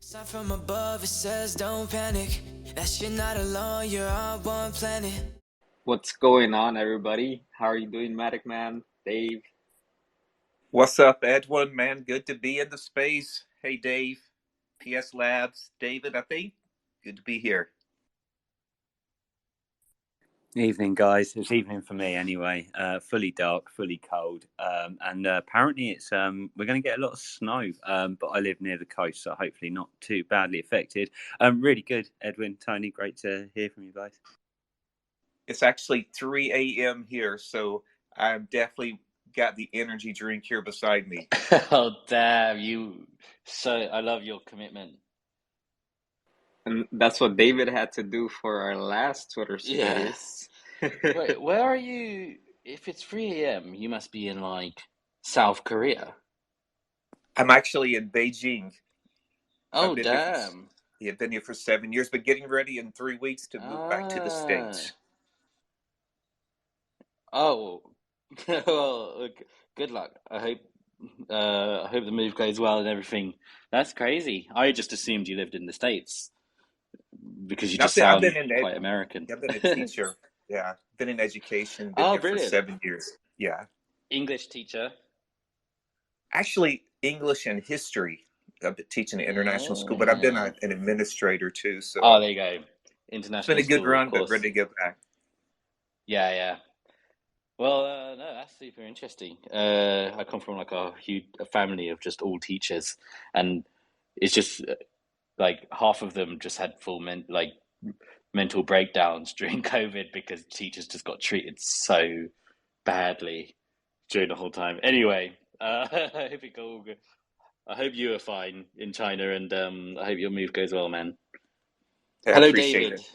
Sign from above, it says don't panic. That you're not alone, you're on one planet. What's going on, everybody? How are you doing, MATIC Man? Dave? What's up, Edwin? Man, good to be in the space. Hey, Dave. PS Labs, David, I think. Good to be here. Evening, guys. It's evening for me anyway. Fully dark, fully cold, and apparently it's we're going to get a lot of snow. But I live near the coast, so hopefully not too badly affected. Really good, Edwin, Tony. Great to hear from you guys. It's actually 3 a.m. here, so I've definitely got the energy drink here beside me. Oh, damn, you. So, I love your commitment. And that's what David had to do for our last Twitter Yeah. space. Wait, where are you? If it's 3 a.m., you must be in like South Korea. I'm actually in Beijing. Oh, I've been here damn. been here for 7 years, but getting ready in 3 weeks to move back to the States. Oh, well, look, good luck. I hope the move goes well and everything. That's crazy. I just assumed you lived in the States because you just sound quite American. I've been a teacher. Yeah, been in education, been Oh, here for brilliant. 7 years. Yeah. English teacher. Actually, English and history. I've been teaching at international school, but I've been an administrator too. So Oh, there you go. International. It's been a good school, run, but ready to get back. Yeah. Well, no, that's super interesting. I come from like a family of just all teachers, and it's just like half of them just had full mental breakdowns during COVID because teachers just got treated so badly during the whole time. Anyway, I hope it all good. I hope you are fine in China, and I hope your move goes well, man. Yeah, Hello, appreciate David. it.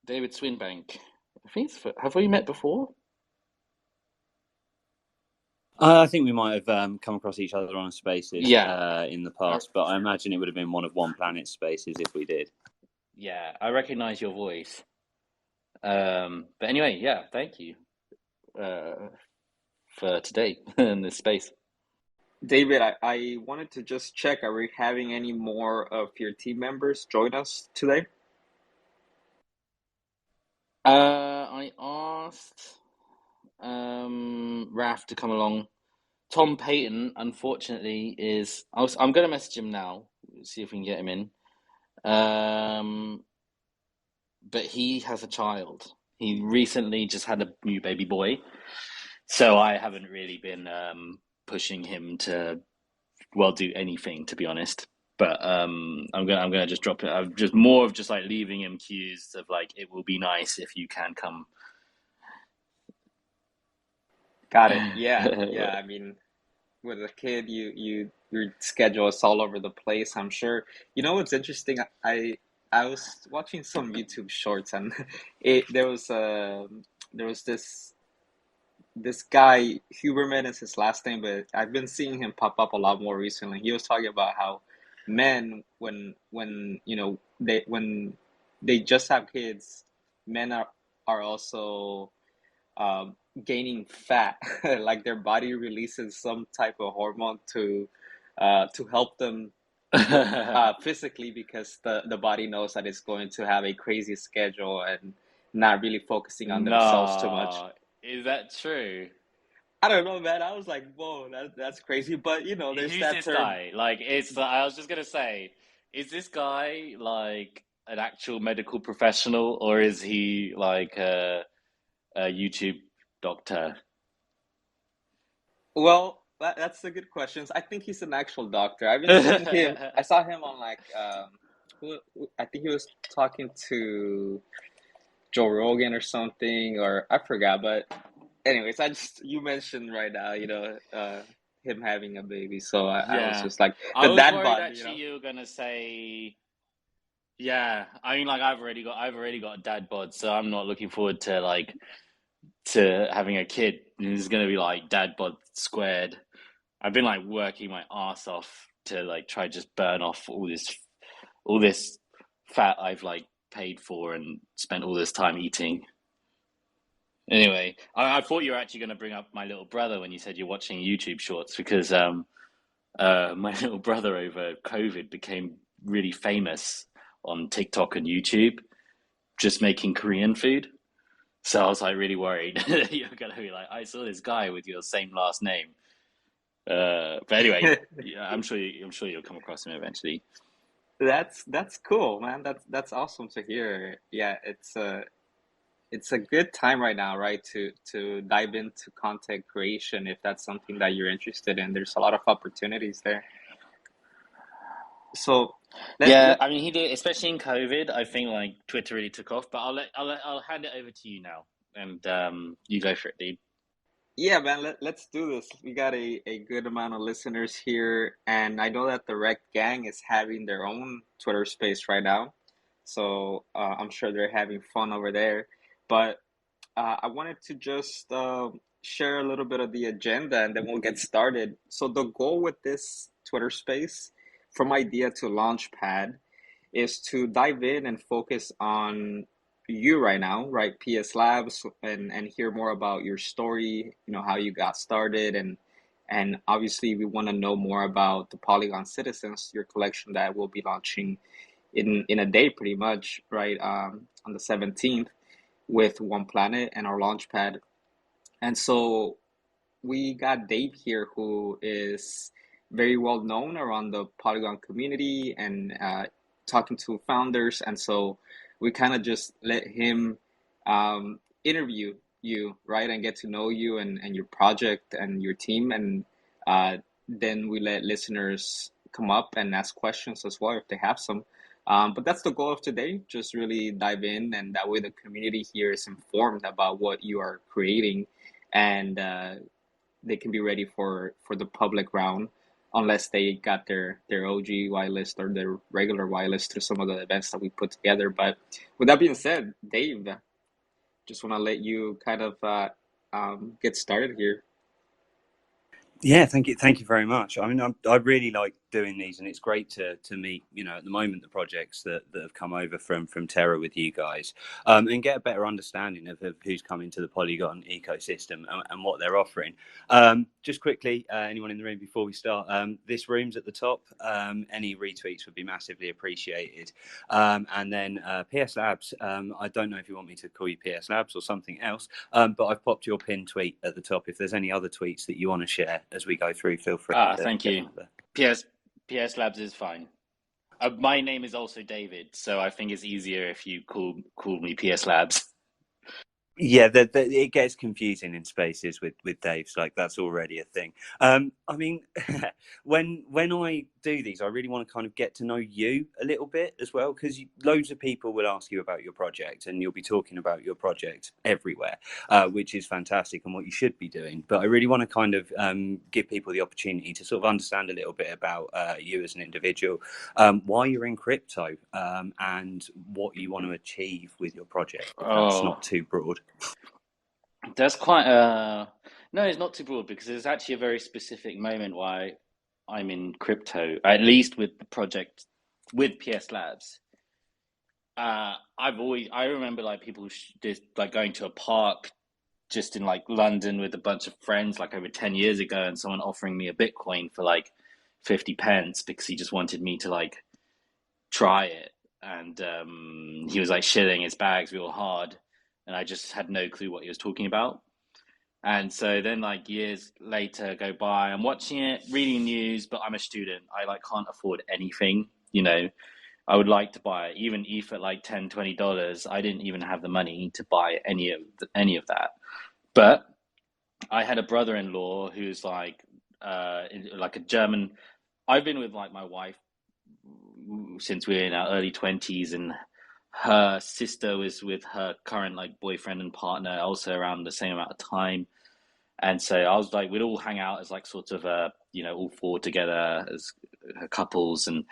David Swinbank. I think have we met before? I think we might have come across each other on Spaces in the past, but I imagine it would have been one of OnePlanet Spaces if we did. Yeah, I recognize your voice. But anyway, yeah, thank you for today in this space. David, I wanted to just check, are we having any more of your team members join us today? I asked Raf to come along. Tom Payton, unfortunately, I'm going to message him now, see if we can get him in. But he has a child. He recently just had a new baby boy, so I haven't really been pushing him to do anything, to be honest. But I'm gonna just drop it. I'm just more of just like leaving him cues of like, it will be nice if you can come. Got it. Yeah. I mean, with a kid, your schedule is all over the place, I'm sure. You know what's interesting? I was watching some YouTube shorts, and there was this guy, Huberman is his last name, but I've been seeing him pop up a lot more recently. He was talking about how men, when they just have kids, men are also gaining fat. Like their body releases some type of hormone to help them physically, because the body knows that it's going to have a crazy schedule and not really focusing on themselves too much. Is that true? I don't know, man. I was like, whoa, that's crazy. But there's Who's that this term. guy? Like, I was just gonna say, is this guy like an actual medical professional, or is he like a YouTube doctor? Well, that's a good question. I think he's an actual doctor. I've been seeing him. I saw him on like I think he was talking to Joe Rogan or something, or I forgot. But anyways, you mentioned right now, him having a baby. So I was just like, I the was dad worried bod, actually you were gonna say, yeah. I mean, like I've already got a dad bod, so I'm not looking forward to having a kid. This is gonna be like dad bod squared. I've been like working my ass off to like try just burn off all this fat I've like paid for and spent all this time eating. Anyway, I thought you were actually going to bring up my little brother when you said you're watching YouTube shorts, because my little brother over COVID became really famous on TikTok and YouTube, just making Korean food. So I was like really worried that you're gonna be like, I saw this guy with your same last name. But anyway, yeah, I'm sure you'll come across him eventually. That's cool, man. That's awesome to hear. Yeah, it's a good time right now, right, to dive into content creation if that's something that you're interested in. There's a lot of opportunities there. So Yeah, let I mean, he did, especially in COVID. I think like Twitter really took off. But I'll hand it over to you now, and you go for it, dude. yeah, man, let's do this. We got a good amount of listeners here, and I know that the Rec Gang is having their own Twitter space right now. So I'm sure they're having fun over there. But I wanted to just share a little bit of the agenda and then we'll get started. So, the goal with this Twitter space, from idea to launchpad, is to dive in and focus on you right now, right? PS Labs, and hear more about your story, how you got started, and obviously we want to know more about the Polygon Citizens, your collection that will be launching in a day pretty much, right? On the 17th with OnePlanet and our launchpad. And so we got Dave here, who is very well known around the Polygon community and talking to founders. And so we kind of just let him interview you, right, and get to know you and your project and your team. And then we let listeners come up and ask questions as well if they have some. But that's the goal of today, just really dive in, and that way the community here is informed about what you are creating, and they can be ready for the public round, unless they got their OG whitelist or their regular whitelist through some of the events that we put together. But with that being said, Dave, just want to let you kind of get started here. Yeah, thank you very much. I mean, I really like doing these, and it's great to meet, at the moment, the projects that have come over from Terra with you guys, and get a better understanding of who's coming to the Polygon ecosystem and what they're offering. Just quickly, anyone in the room before we start, this room's at the top. Any retweets would be massively appreciated. And then PS Labs, I don't know if you want me to call you PS Labs or something else, but I've popped your pinned tweet at the top. If there's any other tweets that you want to share as we go through, feel free. Thank you. PS Labs is fine. My name is also David, so I think it's easier if you call me PS Labs. Yeah, it gets confusing in spaces with Dave's, like that's already a thing. I mean, when I do these, I really want to kind of get to know you a little bit as well, because loads of people will ask you about your project, and you'll be talking about your project everywhere, which is fantastic and what you should be doing. But I really want to kind of give people the opportunity to sort of understand a little bit about you as an individual, why you're in crypto, and what you want to achieve with your project. If that's not too broad. That's quite no, it's not too broad, because there's actually a very specific moment why I'm in crypto, at least with the project with PS Labs. I remember like people just like going to a park just in like London with a bunch of friends like over 10 years ago, and someone offering me a Bitcoin for like 50 pence because he just wanted me to like try it. And he was like shilling his bags real hard, and I just had no clue what he was talking about. And so then like years later go by, I'm watching it, reading news, but I'm a student. I like can't afford anything, I would like to buy even ETH at like $10-$20. I didn't even have the money to buy any of that. But I had a brother-in-law who's like a German. I've been with like my wife since we were in our early 20s, and her sister was with her current like boyfriend and partner also around the same amount of time. And so I was like, we'd all hang out as like sort of all four together as couples, and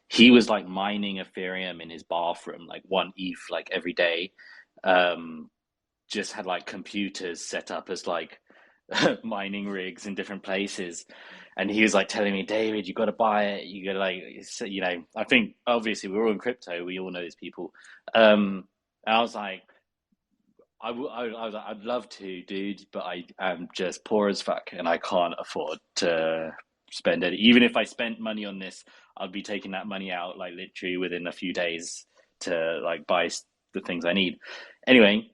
he was like mining Ethereum in his bathroom, like 1 ETH like every day. Just had like computers set up as like mining rigs in different places. And he was like telling me, David, you got to buy it. You got to like, I think obviously we're all in crypto. We all know these people. And I was like, I was like, I'd love to, dude, but I am just poor as fuck, and I can't afford to spend it. Even if I spent money on this, I'd be taking that money out like literally within a few days to like buy the things I need. Anyway,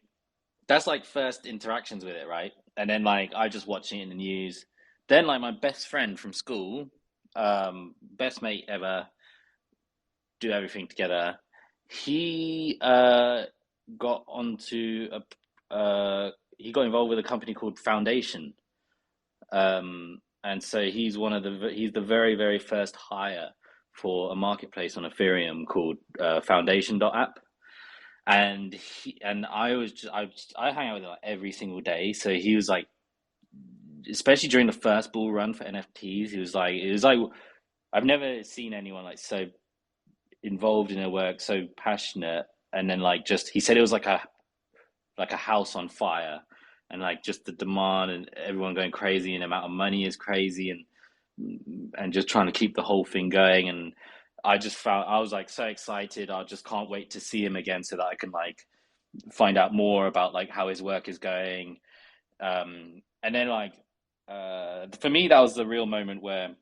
that's like first interactions with it, right? And then like I just watching it in the news. Then like my best friend from school, best mate ever, do everything together. He got onto he got involved with a company called Foundation. And so he's the very, very first hire for a marketplace on Ethereum called Foundation.app. And I hang out with him like every single day. So he was like, especially during the first bull run for NFTs, it was like I've never seen anyone like so involved in their work, so passionate. And then like just he said it was like a house on fire, and like just the demand and everyone going crazy, and the amount of money is crazy, and just trying to keep the whole thing going. And I was like so excited. I just can't wait to see him again so that I can like find out more about like how his work is going. And then like for me that was the real moment where,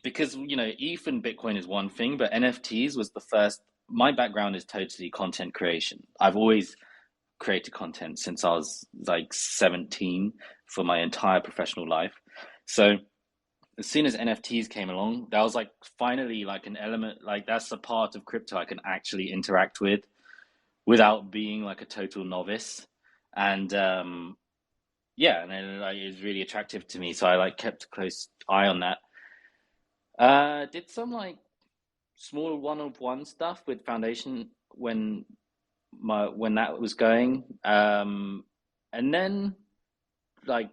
because you know ETH and Bitcoin is one thing, but NFTs was the first. My background is totally content creation. I've always created content since I was like 17 for my entire professional life. So as soon as NFTs came along, that was like finally like an element, like that's a part of crypto I can actually interact with without being like a total novice. And yeah, and then like, it was really attractive to me, so I like kept a close eye on that. Did some like small one-of-one stuff with Foundation when that was going, and then like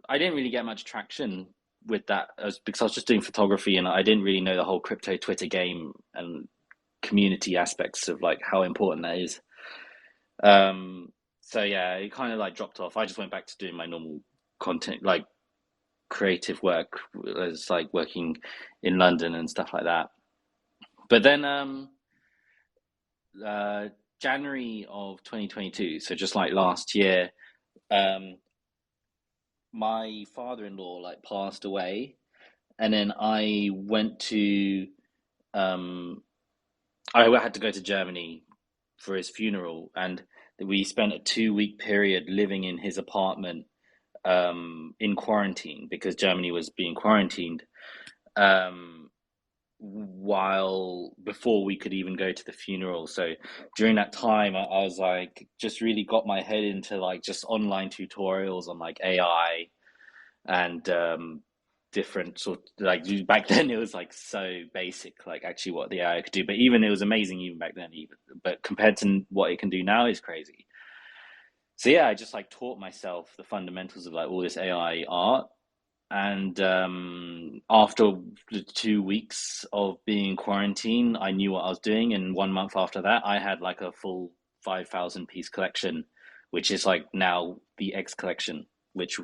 I didn't really get much traction with that because I was just doing photography and I didn't really know the whole crypto Twitter game and community aspects of like how important that is. So yeah, it kind of like dropped off. I just went back to doing my normal content, like creative work, as like working in London and stuff like that. But then January of 2022, so just like last year, my father-in-law like passed away, and then I went to I had to go to Germany for his funeral, and we spent a 2-week period living in his apartment in quarantine because Germany was being quarantined. While before we could even go to the funeral. So during that time I was like just really got my head into like just online tutorials on like AI and different sort, like back then it was like so basic like actually what the AI could do, but even it was amazing even back then, but compared to what it can do now is crazy. So yeah, I just like taught myself the fundamentals of like all this AI art. And after the 2 weeks of being in quarantine, I knew what I was doing. And 1 month after that, I had like a full 5,000 piece collection, which is like now the X collection, which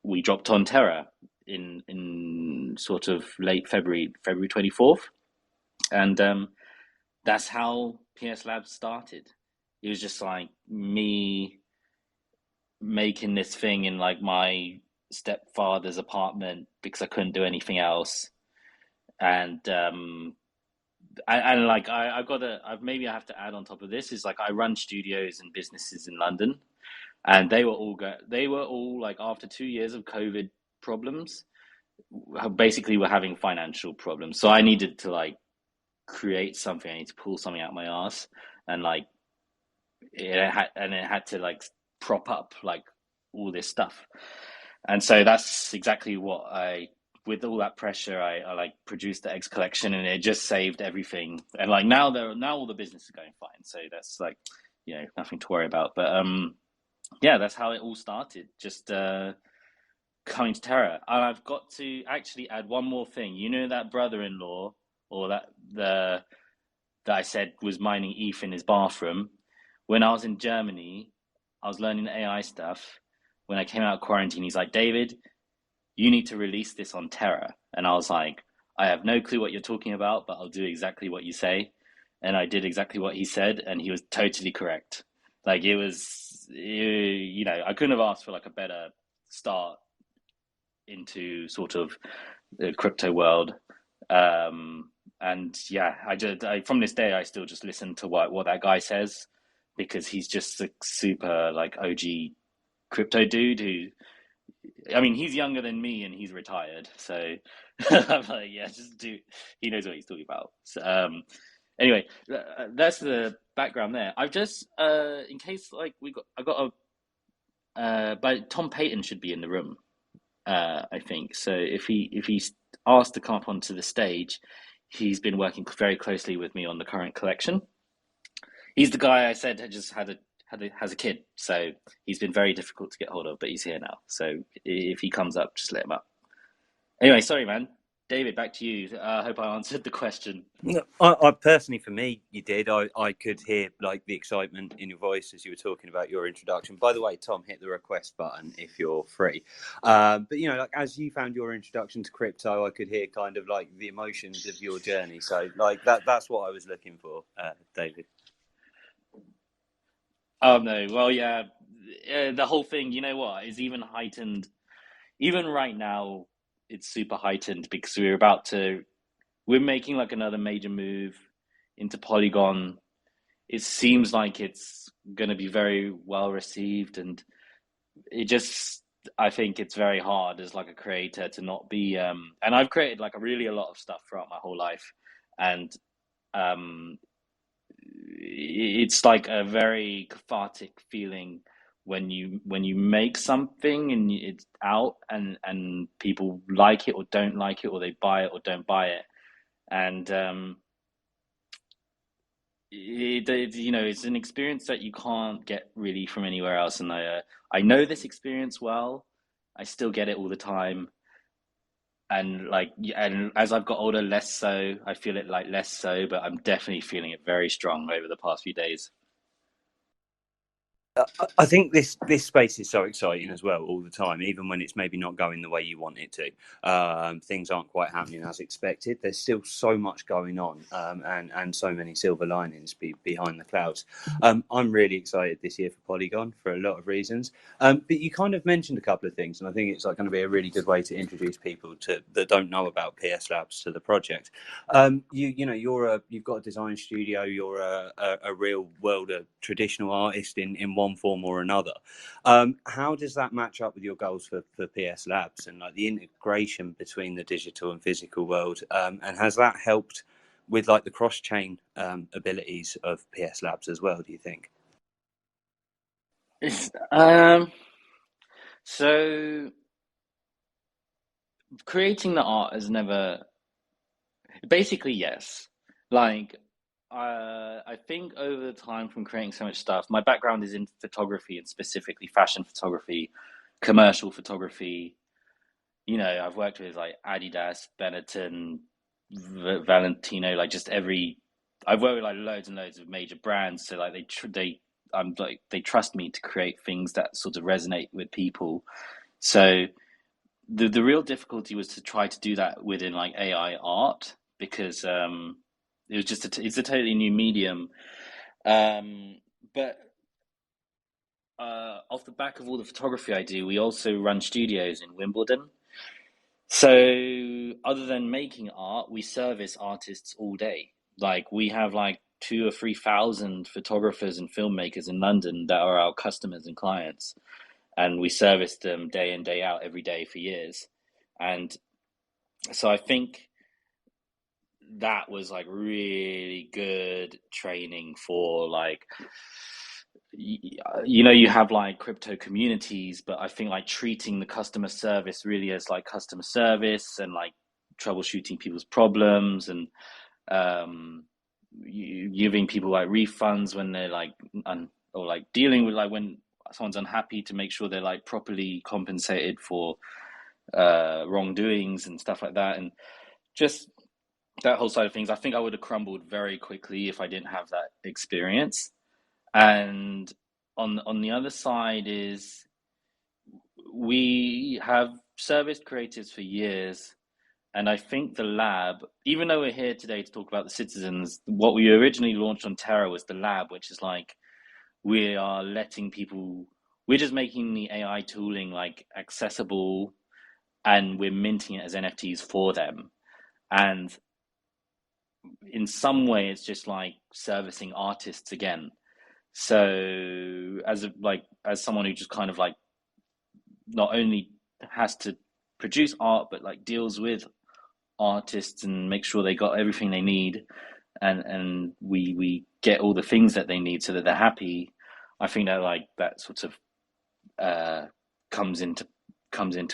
we dropped on Terra in sort of late February 24th. And that's how PS Labs started. It was just like me making this thing in like my stepfather's apartment because I couldn't do anything else, and like maybe I have to add on top of this is like I run studios and businesses in London, and they were all like after 2 years of COVID problems, basically were having financial problems. So I needed to like create something. I need to pull something out my ass, and like it had to like prop up like all this stuff. And so that's exactly what with all that pressure, I like produced the X collection, and it just saved everything. And like now all the business is going fine. So that's like, you know, nothing to worry about. But yeah, that's how it all started. Just coming to Terra. And I've got to actually add one more thing. You know that brother-in-law or that I said was mining ETH in his bathroom. When I was in Germany, I was learning the AI stuff. When I came out of quarantine, he's like, David, you need to release this on Terra. And I was like, I have no clue what you're talking about, but I'll do exactly what you say. And I did exactly what he said, and he was totally correct. Like it was, you know, I couldn't have asked for like a better start into sort of the crypto world. And yeah, from this day I still just listen to what that guy says, because he's just a super like OG crypto dude who, I mean, he's younger than me and he's retired, so I'm like, yeah, just do. He knows what he's talking about. So, anyway, that's the background there. I've just, in case like I got but Tom Payton should be in the room, I think. So if he's asked to come up onto the stage, he's been working very closely with me on the current collection. He's the guy I said had just has a kid, so he's been very difficult to get hold of, but he's here now. So if he comes up, just let him up. Anyway, sorry, man. David, back to you. I hope I answered the question. No, I personally, for me, you did. I could hear like the excitement in your voice as you were talking about your introduction. By the way, Tom, hit the request button if you're free. But you know, like as you found your introduction to crypto, I could hear kind of like the emotions of your journey. So like that's what I was looking for, David. Oh no, well, yeah, the whole thing. You know what is even heightened. Even right now, it's super heightened because we're making like another major move into Polygon. It seems like it's going to be very well received, and I think it's very hard as like a creator to not be, and I've created like a lot of stuff throughout my whole life, and um, it's like a very cathartic feeling when you make something and it's out, and people like it or don't like it, or they buy it or don't buy it. And it's an experience that you can't get really from anywhere else. And I know this experience well. I still get it all the time. And as I've got older, less so. I feel it like less so, but I'm definitely feeling it very strong over the past few days. I think this space is so exciting as well all the time, even when it's maybe not going the way you want it to. Things aren't quite happening as expected. There's still so much going on, and so many silver linings behind the clouds. I'm really excited this year for Polygon for a lot of reasons. But you kind of mentioned a couple of things, and I think it's like going to be a really good way to introduce people that don't know about PS Labs to the project. You've got a design studio. You're a real world traditional artist in one form or another. How does that match up with your goals for PS Labs and like the integration between the digital and physical world? And has that helped with like the cross-chain abilities of PS Labs as well, do you think? So creating the art has never, basically, yes. Like, I think over the time from creating so much stuff, my background is in photography, and specifically fashion photography, commercial photography. I've worked with like Adidas, Benetton, Valentino, like just I've worked with like loads and loads of major brands. So like they trust me to create things that sort of resonate with people. So the real difficulty was to try to do that within like AI art, because it was just it's a totally new medium. But off the back of all the photography I do, we also run studios in Wimbledon. So other than making art, we service artists all day. Like we have like 2,000 or 3,000 photographers and filmmakers in London that are our customers and clients, and we service them day in, day out, every day for years. And so I think that was like really good training for like, you have like crypto communities, but I think like treating the customer service really as like customer service, and like troubleshooting people's problems, and giving people like refunds when they're like or like dealing with like when someone's unhappy, to make sure they're like properly compensated for wrongdoings and stuff like that. And just that whole side of things, I think I would have crumbled very quickly if I didn't have that experience. And on the other side is, we have serviced creatives for years, and I think the lab, even though we're here today to talk about the Citizens, what we originally launched on Terra was the lab, which is like we are letting people, we're just making the AI tooling like accessible and we're minting it as NFTs for them. And in some way, it's just like servicing artists again. So as someone who just kind of like not only has to produce art, but like deals with artists and make sure they got everything they need, and we get all the things that they need so that they're happy. I think that like that sort of comes into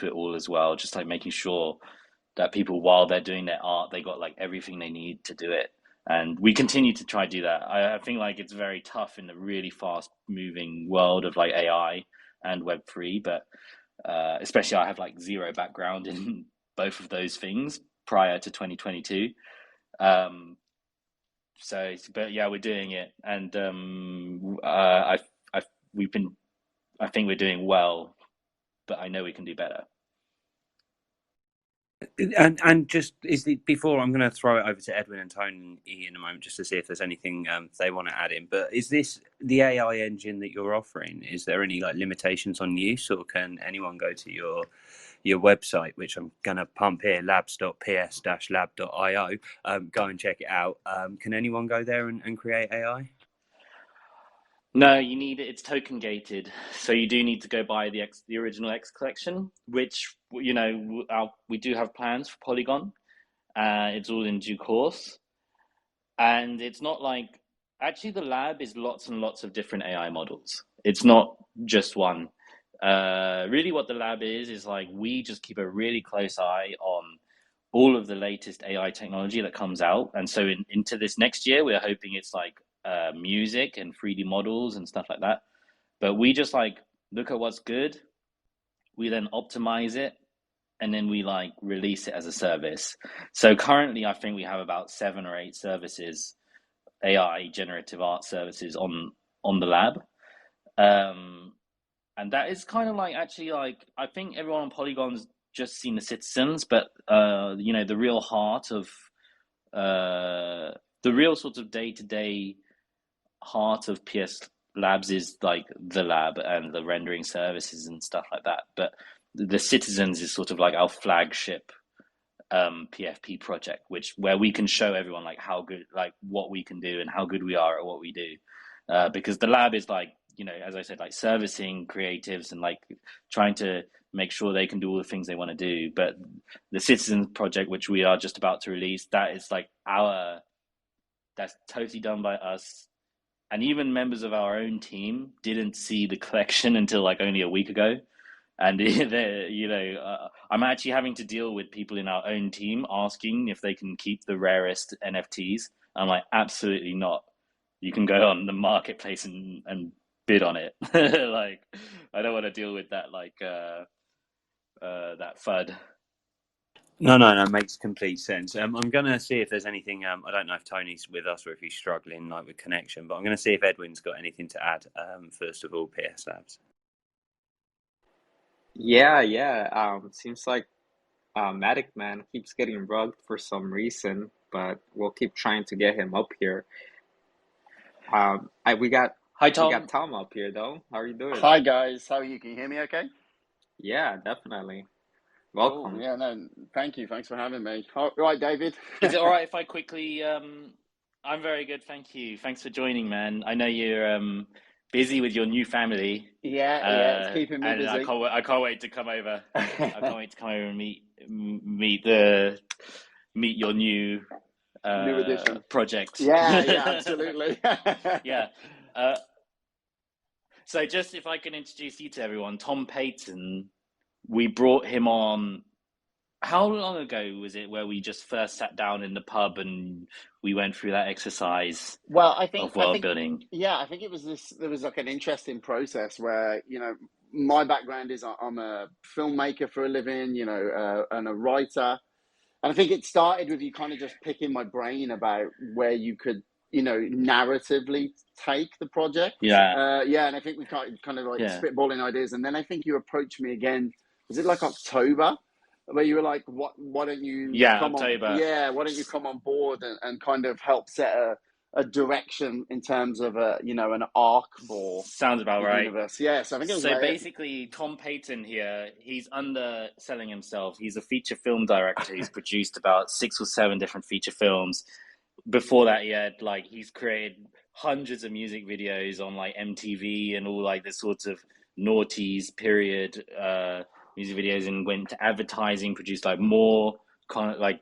it all as well, just like making sure that people, while they're doing their art, they got like everything they need to do it. And we continue to try to do that. I think like it's very tough in the really fast moving world of like AI and Web3, but especially I have like zero background in both of those things prior to 2022. So, but yeah, we're doing it, and I think we're doing well, but I know we can do better. And just before I'm going to throw it over to Edwin and Tony in a moment, just to see if there's anything they want to add in. But is this the AI engine that you're offering? Is there any like limitations on use, or can anyone go to your website, which I'm going to pump here, labs.ps-lab.io, go and check it out? Can anyone go there and create AI? No, you need it. It's token gated, so you do need to go buy the original X collection, which we do have plans for Polygon. It's all in due course, and it's not like actually the lab is lots and lots of different AI models. It's not just one. Really, what the lab is like we just keep a really close eye on all of the latest AI technology that comes out, and so into this next year, we're hoping it's like music and 3D models and stuff like that. But we just like look at what's good, we then optimize it, and then we like release it as a service. So currently, I think we have about 7 or 8 services, AI generative art services on the lab. And that is kind of like actually like I think everyone on Polygon's just seen the Citizens, but the real heart of the real sort of day-to-day heart of PS Labs is like the lab and the rendering services and stuff like that. But the Citizens is sort of like our flagship PFP project, where we can show everyone like how good, like what we can do and how good we are at what we do. Because the lab is like, as I said, like servicing creatives and like trying to make sure they can do all the things they want to do. But the Citizens project, which we are just about to release, that is like that's totally done by us. And even members of our own team didn't see the collection until like only a week ago. And I'm actually having to deal with people in our own team asking if they can keep the rarest NFTs. I'm like, absolutely not. You can go on the marketplace and bid on it. Like, I don't want to deal with that, like, that FUD. No, makes complete sense. I'm going to see if there's anything. I don't know if Tony's with us or if he's struggling like with connection, but I'm going to see if Edwin's got anything to add. First of all, PS Labs. Yeah. Seems like MATIC Man keeps getting rugged for some reason, but we'll keep trying to get him up here. We got Hi, Tom. We got Tom up here though. How are you doing? Hi guys, how are you? Can you hear me okay? Yeah, definitely. Welcome. Cool. Yeah, no, thank you. Thanks for having me. All right, David. Is it all right if I quickly? I'm very good, thank you. Thanks for joining, man. I know you're busy with your new family. Yeah, it's keeping me busy. I can't wait to come over. I can't wait to come over and meet your new addition project. Yeah, absolutely. Yeah. So just if I can introduce you to everyone, Tom Payton, we brought him on. How long ago was it where we just first sat down in the pub and we went through that exercise? Well, I think building. Yeah, I think it was this. There was like an interesting process where my background is I'm a filmmaker for a living, and a writer, and I think it started with you kind of just picking my brain about where you could narratively take the project. Yeah. And I think we kind of like spitballing ideas, and then I think you approached me again. Was it like October? Where you were like, why don't you come October. why don't you come on board and kind of help set a direction in terms of a, you know, an arc for Sounds about the right. universe. Yes, I think it was So like, basically, Tom Payton here, he's underselling himself. He's a feature film director. He's produced about 6 or 7 different feature films. Before that, he's created hundreds of music videos on like MTV and all like this sorts of noughties period music videos, and went to advertising, produced like more kind of like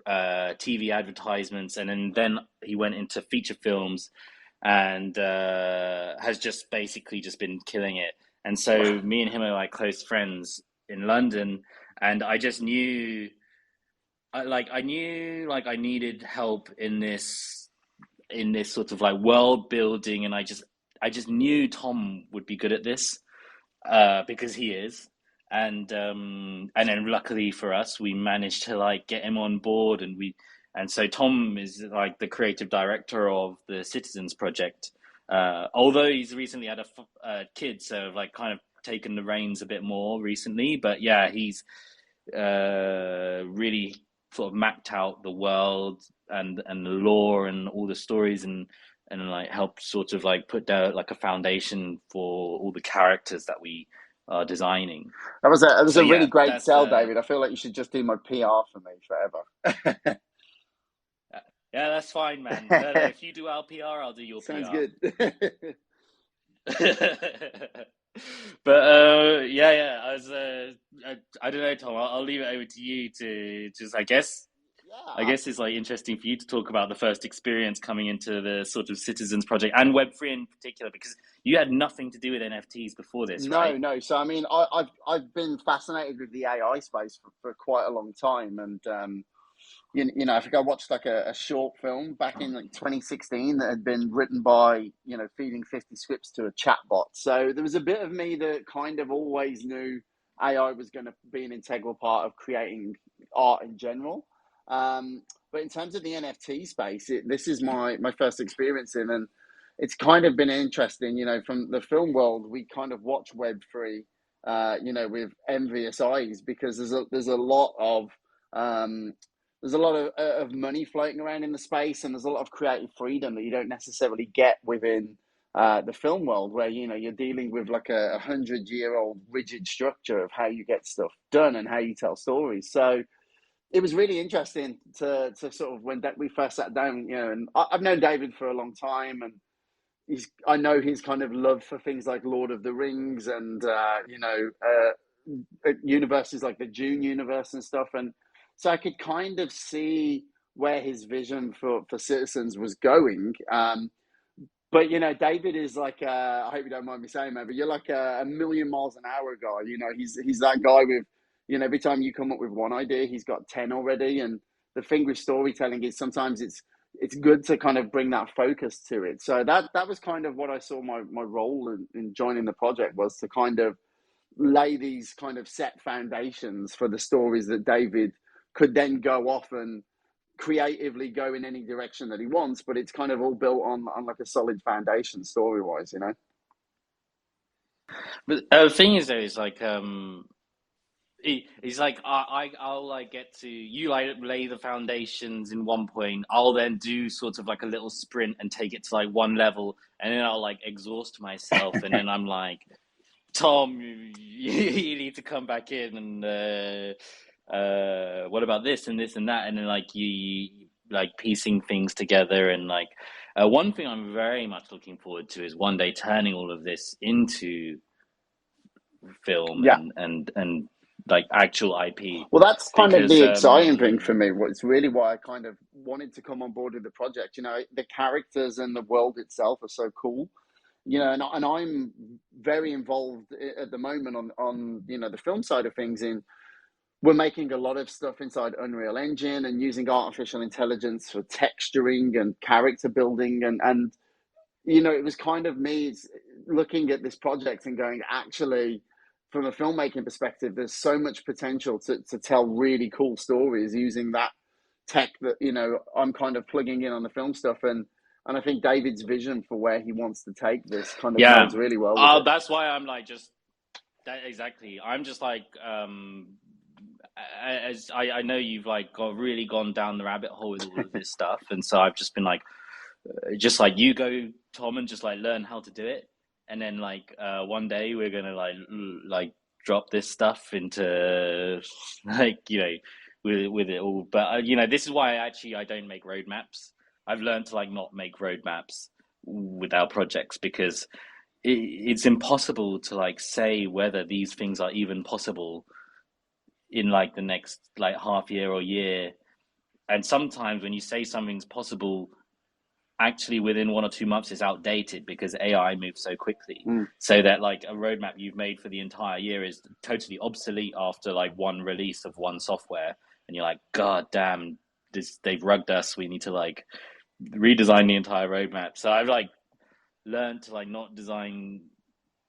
TV advertisements, and then he went into feature films, and has just basically just been killing it. And so me and him are like close friends in London, and I just knew, I needed help in this sort of like world building, and I just knew Tom would be good at this, because he is. And then luckily for us, we managed to like get him on board, and so Tom is like the creative director of the Citizens project. Although he's recently had a kid, so I've like kind of taken the reins a bit more recently. But yeah, he's really sort of mapped out the world and the lore and all the stories, and like helped sort of like put down like a foundation for all the characters that we are designing. that was a really great that's sell, David. I feel like you should just do my PR for me forever. Yeah, that's fine, man. No, if you do our PR, I'll do your Sounds PR. good. But I was I don't know, Tom. I'll leave it over to you to just, I guess it's like interesting for you to talk about the first experience coming into the sort of Citizens project and Web3 in particular, because you had nothing to do with NFTs before this, right? No. So I mean, I've been fascinated with the AI space for quite a long time, and you know, I think I watched like a short film back in like 2016 that had been written by, you know, feeding 50 scripts to a chatbot. So there was a bit of me that kind of always knew AI was going to be an integral part of creating art in general. But in terms of the NFT space, this is my first experience in, and it's kind of been interesting. You know, from the film world, we kind of watch Web3, you know, with envious eyes, because there's a lot of money floating around in the space, and there's a lot of creative freedom that you don't necessarily get within the film world, where, you know, you're dealing with like a 100-year-old rigid structure of how you get stuff done and how you tell stories. So it was really interesting to sort of, when we first sat down, you know, and I've known David for a long time, and I know his kind of love for things like Lord of the Rings and you know, universes like the Dune universe and stuff, and so I could kind of see where his vision for Citizens was going. But, you know, David is like, I hope you don't mind me saying, man, but you're like a million miles an hour guy. You know, he's that guy with, you know, every time you come up with one idea, he's got 10 already. And the thing with storytelling is sometimes it's good to kind of bring that focus to it. So that was kind of what I saw my role in joining the project, was to kind of lay these kind of set foundations for the stories that David could then go off and creatively go in any direction that he wants, but it's kind of all built on like a solid foundation story wise, you know. But the thing is, though, is like he's like, I'll like get to you, like lay the foundations in one point. I'll then do sort of like a little sprint and take it to like one level, and then I'll like exhaust myself, and then I'm like, Tom, you need to come back in, and what about this and this and that, and then like you like piecing things together, and like one thing I'm very much looking forward to is one day turning all of this into film, Yeah. and like actual IP. Well, that's kind of Because the exciting thing for me. It's really why I kind of wanted to come on board with the project. You know, the characters and the world itself are so cool. You know, and I'm very involved at the moment on you know, the film side of things. We're making a lot of stuff inside Unreal Engine and using artificial intelligence for texturing and character building, and you know, it was kind of me looking at this project and going, actually, from a filmmaking perspective, there's so much potential to tell really cool stories using that tech that, you know, I'm kind of plugging in on the film stuff, and I think David's vision for where he wants to take this kind of melds really well with it. That's why I'm like, just that exactly. I'm just like, as I know you've like really gone down the rabbit hole with all of this stuff, and so I've just been like just like you go, Tom, and just like learn how to do it, and then like one day we're gonna like drop this stuff into like with it all. But this is why I don't make roadmaps. I've learned to like not make roadmaps with our projects because it's impossible to like say whether these things are even possible in like the next like half year or year. And sometimes when you say something's possible, actually within 1 or 2 months it's outdated because AI moves so quickly. So that like a roadmap you've made for the entire year is totally obsolete after like one release of one software, and you're like, God damn, they've rugged us. We need to like redesign the entire roadmap. So I've like learned to like not design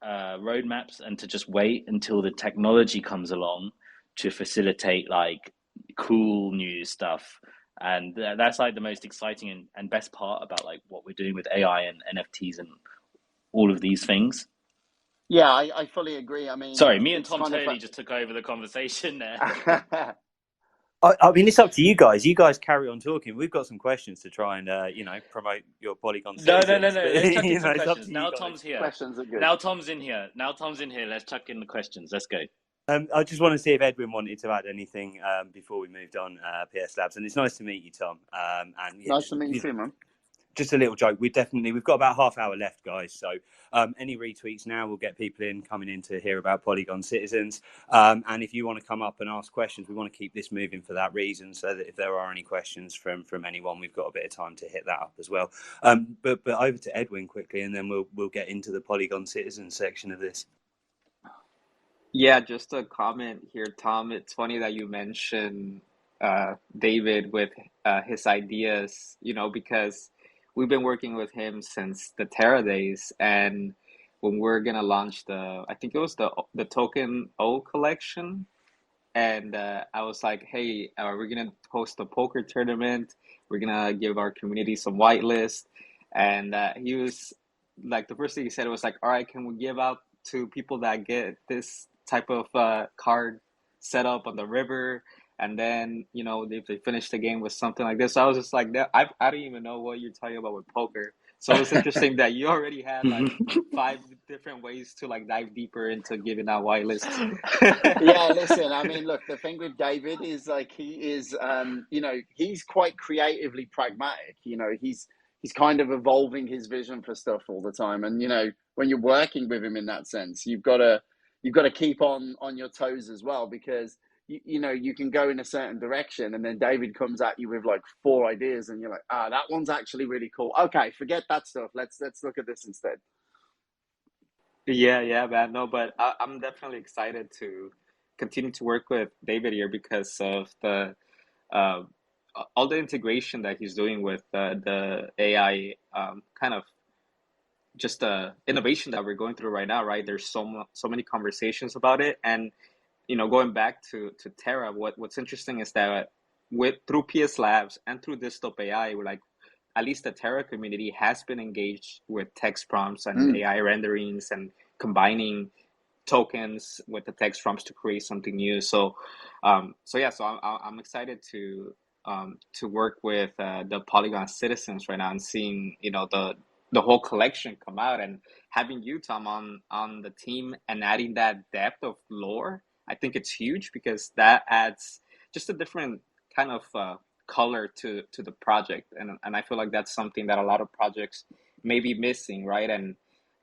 roadmaps and to just wait until the technology comes along to facilitate like cool new stuff. And that's like the most exciting and best part about like what we're doing with AI and NFTs and all of these things. Yeah, I fully agree. I mean, sorry, me and it's Tom kind of totally just took over the conversation there. I mean, it's up to you guys. You guys carry on talking. We've got some questions to try and, promote your Polygon No. Citizens. Let's chuck in some It's up questions. to Now you guys. Tom's here. questions are good. Now Tom's in here. Let's chuck in the questions. Let's go. I just want to see if Edwin wanted to add anything before we moved on, PS Labs. And it's nice to meet you, Tom. And yeah, Nice to meet you too, man. Just a little joke. We've got about half hour left, guys. So any retweets now will get people coming in to hear about Polygon Citizens. And if you want to come up and ask questions, we want to keep this moving for that reason, so that if there are any questions from anyone, we've got a bit of time to hit that up as well. But over to Edwin quickly, and then we'll get into the Polygon Citizens section of this. Yeah, just a comment here, Tom. It's funny that you mentioned David with his ideas, because we've been working with him since the Terra days, and when we're gonna launch I think it was the Token O collection, and I was like, hey, we're gonna host a poker tournament. We're gonna give our community some whitelist, and he was like, the first thing he said was like, all right, can we give out to people that get this type of card set up on the river? And then, if they finish the game with something like this. So I was just like, I don't even know what you're talking about with poker. So it's interesting that you already had like 5 different ways to like dive deeper into giving out whitelists. Yeah, listen, I mean, look, the thing with David is like he is, he's quite creatively pragmatic. He's kind of evolving his vision for stuff all the time. And when you're working with him in that sense, you've got to keep on your toes as well, because you can go in a certain direction and then David comes at you with like 4 ideas and you're like, that one's actually really cool. Okay, forget that stuff. Let's look at this instead. Yeah, man. No, but I'm definitely excited to continue to work with David here because of the uh, all the integration that he's doing with the AI kind of just the innovation that we're going through right now, right? There's so many conversations about it, and going back to Terra, what's interesting is that through PS Labs and through Distop AI, we're like, at least the Terra community has been engaged with text prompts and AI renderings and combining tokens with the text prompts to create something new. So I'm excited to work with the Polygon Citizens right now and seeing the whole collection come out, and having you, Tom, on the team and adding that depth of lore. I think it's huge because that adds just a different kind of color to the project, and I feel like that's something that a lot of projects may be missing, right? And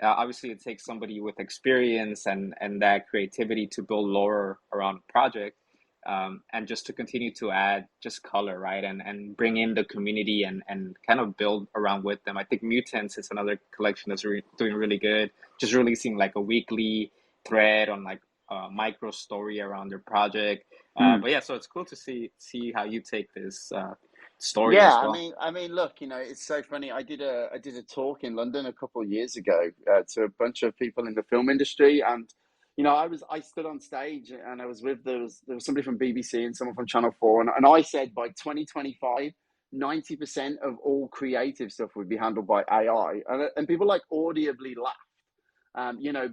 obviously it takes somebody with experience and that creativity to build lore around a project, and just to continue to add just color, right? And bring in the community and kind of build around with them. I think Mutants is another collection that's doing really good, just releasing like a weekly thread on like a micro story around their project. But yeah, so it's cool to see how you take this story as well. I mean, look, it's so funny. I did a talk in London a couple of years ago to a bunch of people in the film industry, and I stood on stage and I was there was somebody from BBC and someone from Channel 4, and I said by 2025, 90% of all creative stuff would be handled by AI, and people like audibly laughed.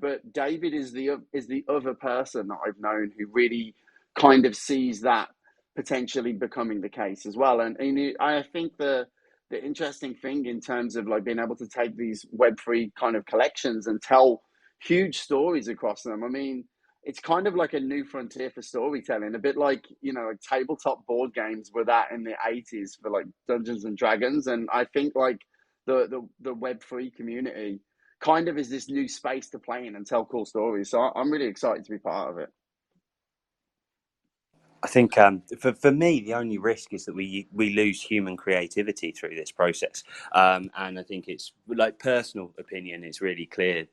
But David is the other person that I've known who really kind of sees that potentially becoming the case as well. And I think the the interesting thing in terms of like being able to take these Web3 kind of collections and tell huge stories across them. I mean, it's kind of like a new frontier for storytelling, a bit like, like tabletop board games were that in the 80s for like Dungeons and Dragons. And I think like the Web3 community kind of is this new space to play in and tell cool stories. So I'm really excited to be part of it. I think for me, the only risk is that we lose human creativity through this process, and I think it's like personal opinion. It's really clear,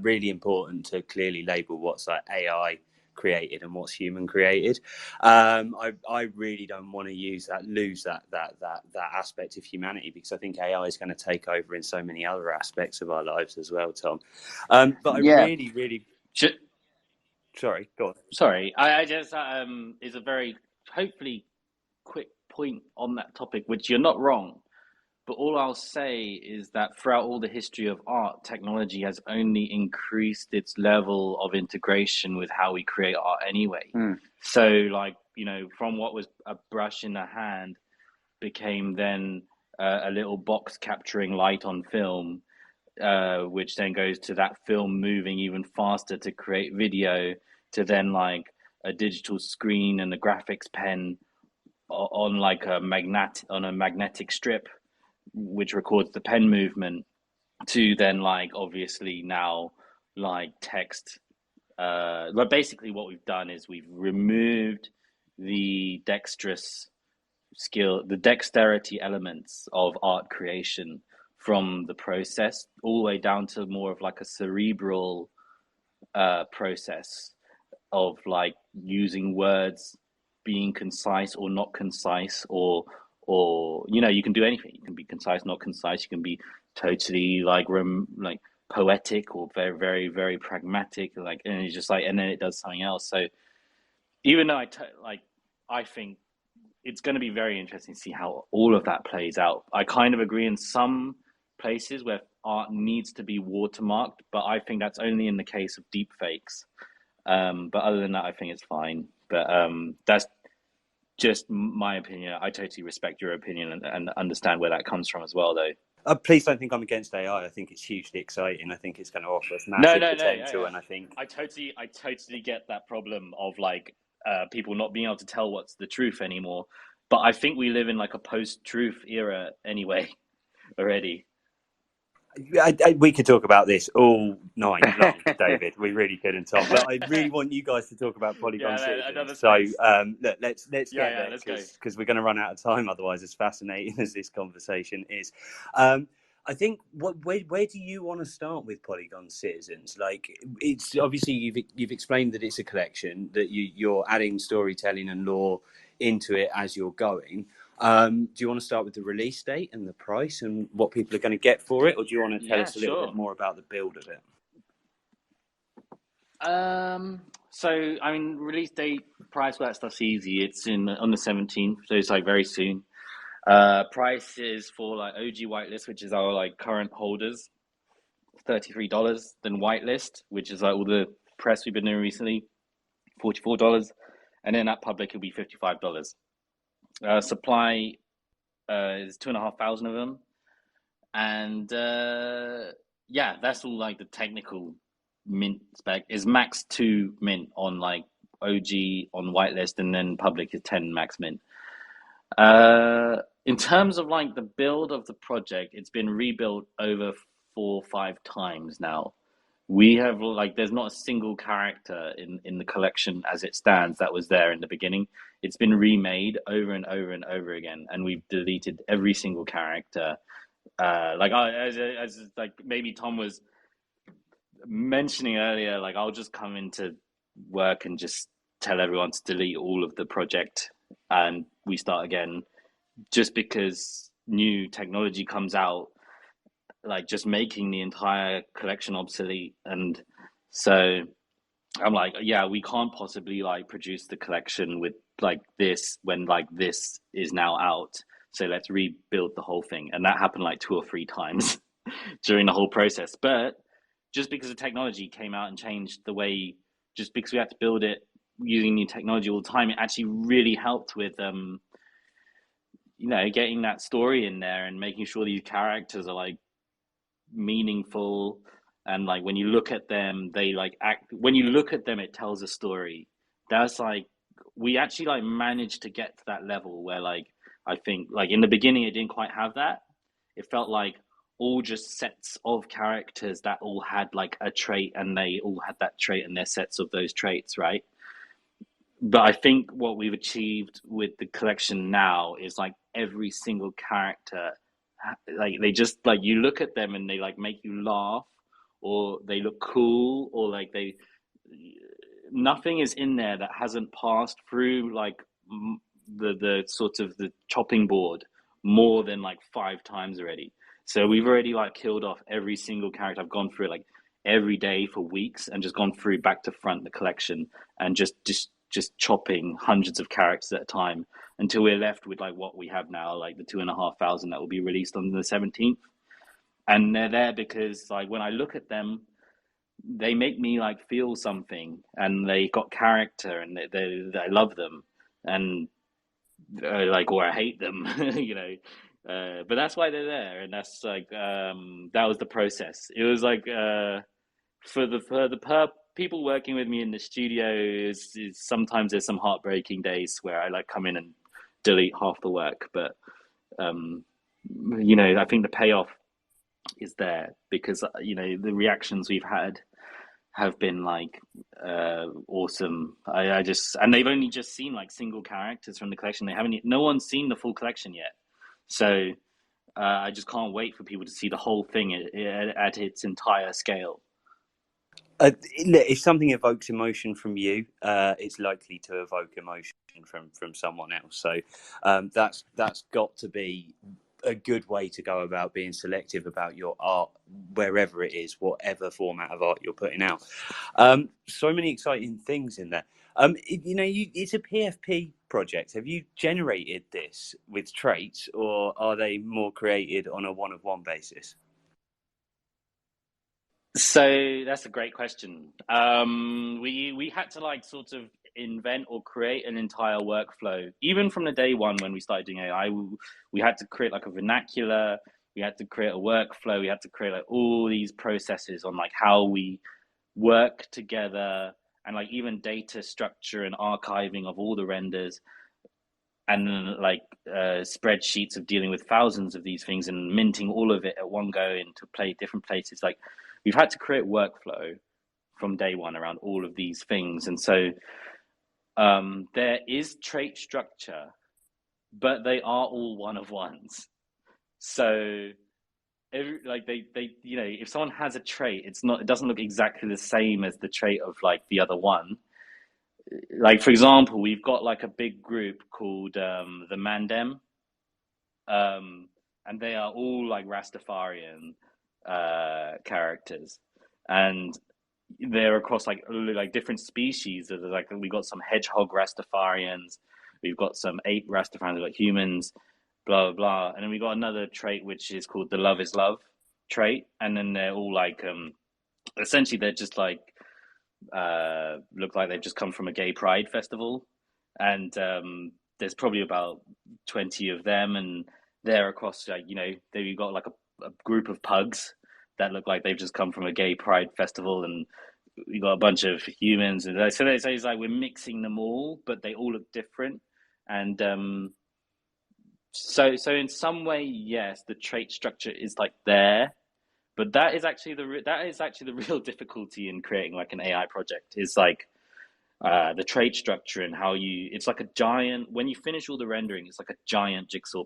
really important to clearly label what's like AI created and what's human created. I really don't want to lose that aspect of humanity, because I think AI is going to take over in so many other aspects of our lives as well, Tom. But I really. Sorry, go on. Sorry, I just is a very hopefully quick point on that topic, which you're not wrong. But all I'll say is that throughout all the history of art, technology has only increased its level of integration with how we create art anyway. So like, from what was a brush in a hand became then a little box capturing light on film, which then goes to that film moving even faster to create video, to then like a digital screen and a graphics pen on like a magnetic strip, which records the pen movement, to then like obviously now like text. But basically what we've done is we've removed the dexterity elements of art creation from the process, all the way down to more of like a cerebral process of like using words, being concise or not concise, or you can do anything. You can be concise, not concise. You can be totally like poetic or very, very, very pragmatic. Like, and it's just like, and then it does something else. So even though I think it's going to be very interesting to see how all of that plays out. I kind of agree in some places where art needs to be watermarked, but I think that's only in the case of deep fakes. But other than that, I think it's fine. But that's just my opinion. I totally respect your opinion and understand where that comes from as well, though. Please don't think I'm against AI. I think it's hugely exciting. I think it's going to offer us massive potential. Yeah. And I think I totally get that problem of like people not being able to tell what's the truth anymore. But I think we live in like a post-truth era anyway already. We could talk about this all night long, David. We really could, and Tom. But I really want you guys to talk about Polygon Citizens. So look, let's get there, because we're going to run out of time otherwise. As fascinating as this conversation is, I think where do you want to start with Polygon Citizens? Like, it's obviously you've explained that it's a collection, that you're adding storytelling and lore into it as you're going. Do you want to start with the release date and the price and what people are going to get for it, or do you want to tell us a little bit more about the build of it? So I mean, release date, price, all that stuff's easy. It's on the 17th, so it's like very soon. Price is for like OG whitelist, which is our like current holders, $33. Then whitelist, which is like all the press we've been doing recently, $44, and then at public it'll be $55. Supply is 2,500 of them, and that's all like the technical mint spec. Is max 2 mint on like OG on whitelist, and then public is 10 max mint. In terms of like the build of the project, it's been rebuilt over 4 or 5 times now. We have like, there's not a single character in the collection as it stands that was there in the beginning. It's been remade over and over and over again, and we've deleted every single character. As maybe Tom was mentioning earlier, like I'll just come into work and just tell everyone to delete all of the project and we start again, just because new technology comes out, like just making the entire collection obsolete. And so I'm like, yeah, we can't possibly like produce the collection with like this when like this is now out. So let's rebuild the whole thing. And that happened like 2 or 3 times during the whole process. But just because the technology came out and changed the way, just because we had to build it using new technology all the time, it actually really helped with you know, getting that story in there and making sure these characters are like meaningful, and like when you look at them, they like act. When you look at them, it tells a story. That's like we actually like managed to get to that level where like I think like in the beginning it didn't quite have that. It felt like all just sets of characters that all had like a trait, and they all had that trait and their sets of those traits, right? But I think what we've achieved with the collection now is like every single character, like they just like you look at them and they like make you laugh, or they look cool, or like they nothing is in there that hasn't passed through like the sort of the chopping board more than like 5 times already. So we've already like killed off every single character. I've gone through like every day for weeks and just gone through back to front the collection and just chopping hundreds of characters at a time until we're left with like what we have now, like the 2,500 that will be released on the 17th. And they're there because like when I look at them, they make me like feel something, and they got character, and I love them, and like, or I hate them, you know. But that's why they're there, and that's like that was the process. It was like for the people working with me in the studio is sometimes there's some heartbreaking days where I like come in and delete half the work, but you know, I think the payoff is there because you know the reactions we've had have been like awesome. I just, and they've only just seen like single characters from the collection. They haven't, no one's seen the full collection yet, so I just can't wait for people to see the whole thing at its entire scale. If something evokes emotion from you, it's likely to evoke emotion from someone else. So that's got to be a good way to go about being selective about your art, wherever it is, whatever format of art you're putting out. So many exciting things in there. You know, it's a PFP project. Have you generated this with traits, or are they more created on a one-of-one basis? So that's a great question. We had to like sort of invent or create an entire workflow. Even from the day one when we started doing AI, we had to create like a vernacular. We had to create a workflow. We had to create like all these processes on like how we work together, and like even data structure and archiving of all the renders, and then like spreadsheets of dealing with thousands of these things and minting all of it at one go into different places. Like we've had to create workflow from day one around all of these things. And so there is trait structure, but they are all one-of-ones. So like they you know, if someone has a trait, it doesn't look exactly the same as the trait of like the other one. Like for example, we've got like a big group called the Mandem, and they are all like Rastafarian characters, and they're across like different species. There's like we got some hedgehog Rastafarians, we've got some ape Rastafarians, like humans, blah blah blah, and then we got another trait which is called the love is love trait, and then they're all like essentially they're just like look like they've just come from a gay pride festival, and there's probably about 20 of them, and they're across like, you know, they've got like a group of pugs that look like they've just come from a gay pride festival, and we got a bunch of humans, and so it's like we're mixing them all, but they all look different, and so in some way, yes, the trait structure is like there, but that is actually the real difficulty in creating like an AI project is like the trait structure and how it's like a giant, when you finish all the rendering, it's like a giant jigsaw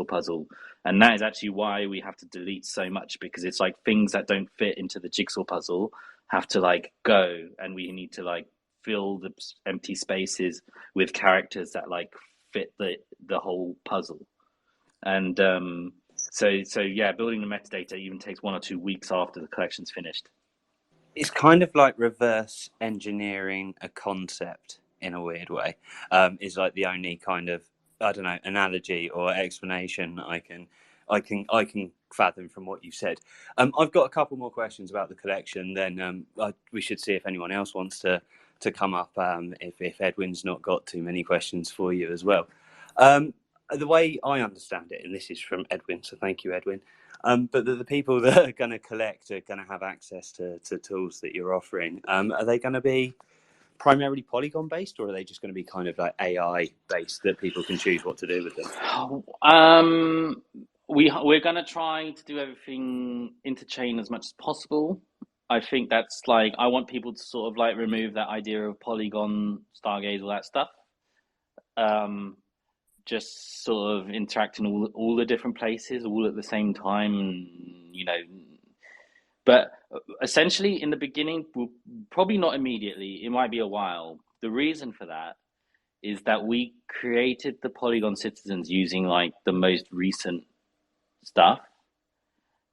puzzle, and that is actually why we have to delete so much, because it's like things that don't fit into the jigsaw puzzle have to like go, and we need to like fill the empty spaces with characters that like fit the whole puzzle. And so yeah, building the metadata even takes 1 or 2 weeks after the collection's finished. It's kind of like reverse engineering a concept in a weird way. Is like the only kind of, I don't know, analogy or explanation I can fathom from what you said. I've got a couple more questions about the collection. Then we should see if anyone else wants to come up. If Edwin's not got too many questions for you as well. the way I understand it, and this is from Edwin, so thank you, Edwin. But the people that are going to collect are going to have access to tools that you're offering. Are they going to be primarily Polygon based, or are they just going to be kind of like AI based that people can choose what to do with them? We're gonna try to do everything interchain as much as possible. I think that's like, I want people to sort of like remove that idea of Polygon, Stargaze, all that stuff. Just sort of interact in all the different places all at the same time, you know. But essentially, in the beginning, probably not immediately. It might be a while. The reason for that is that we created the Polygon Citizens using like the most recent stuff.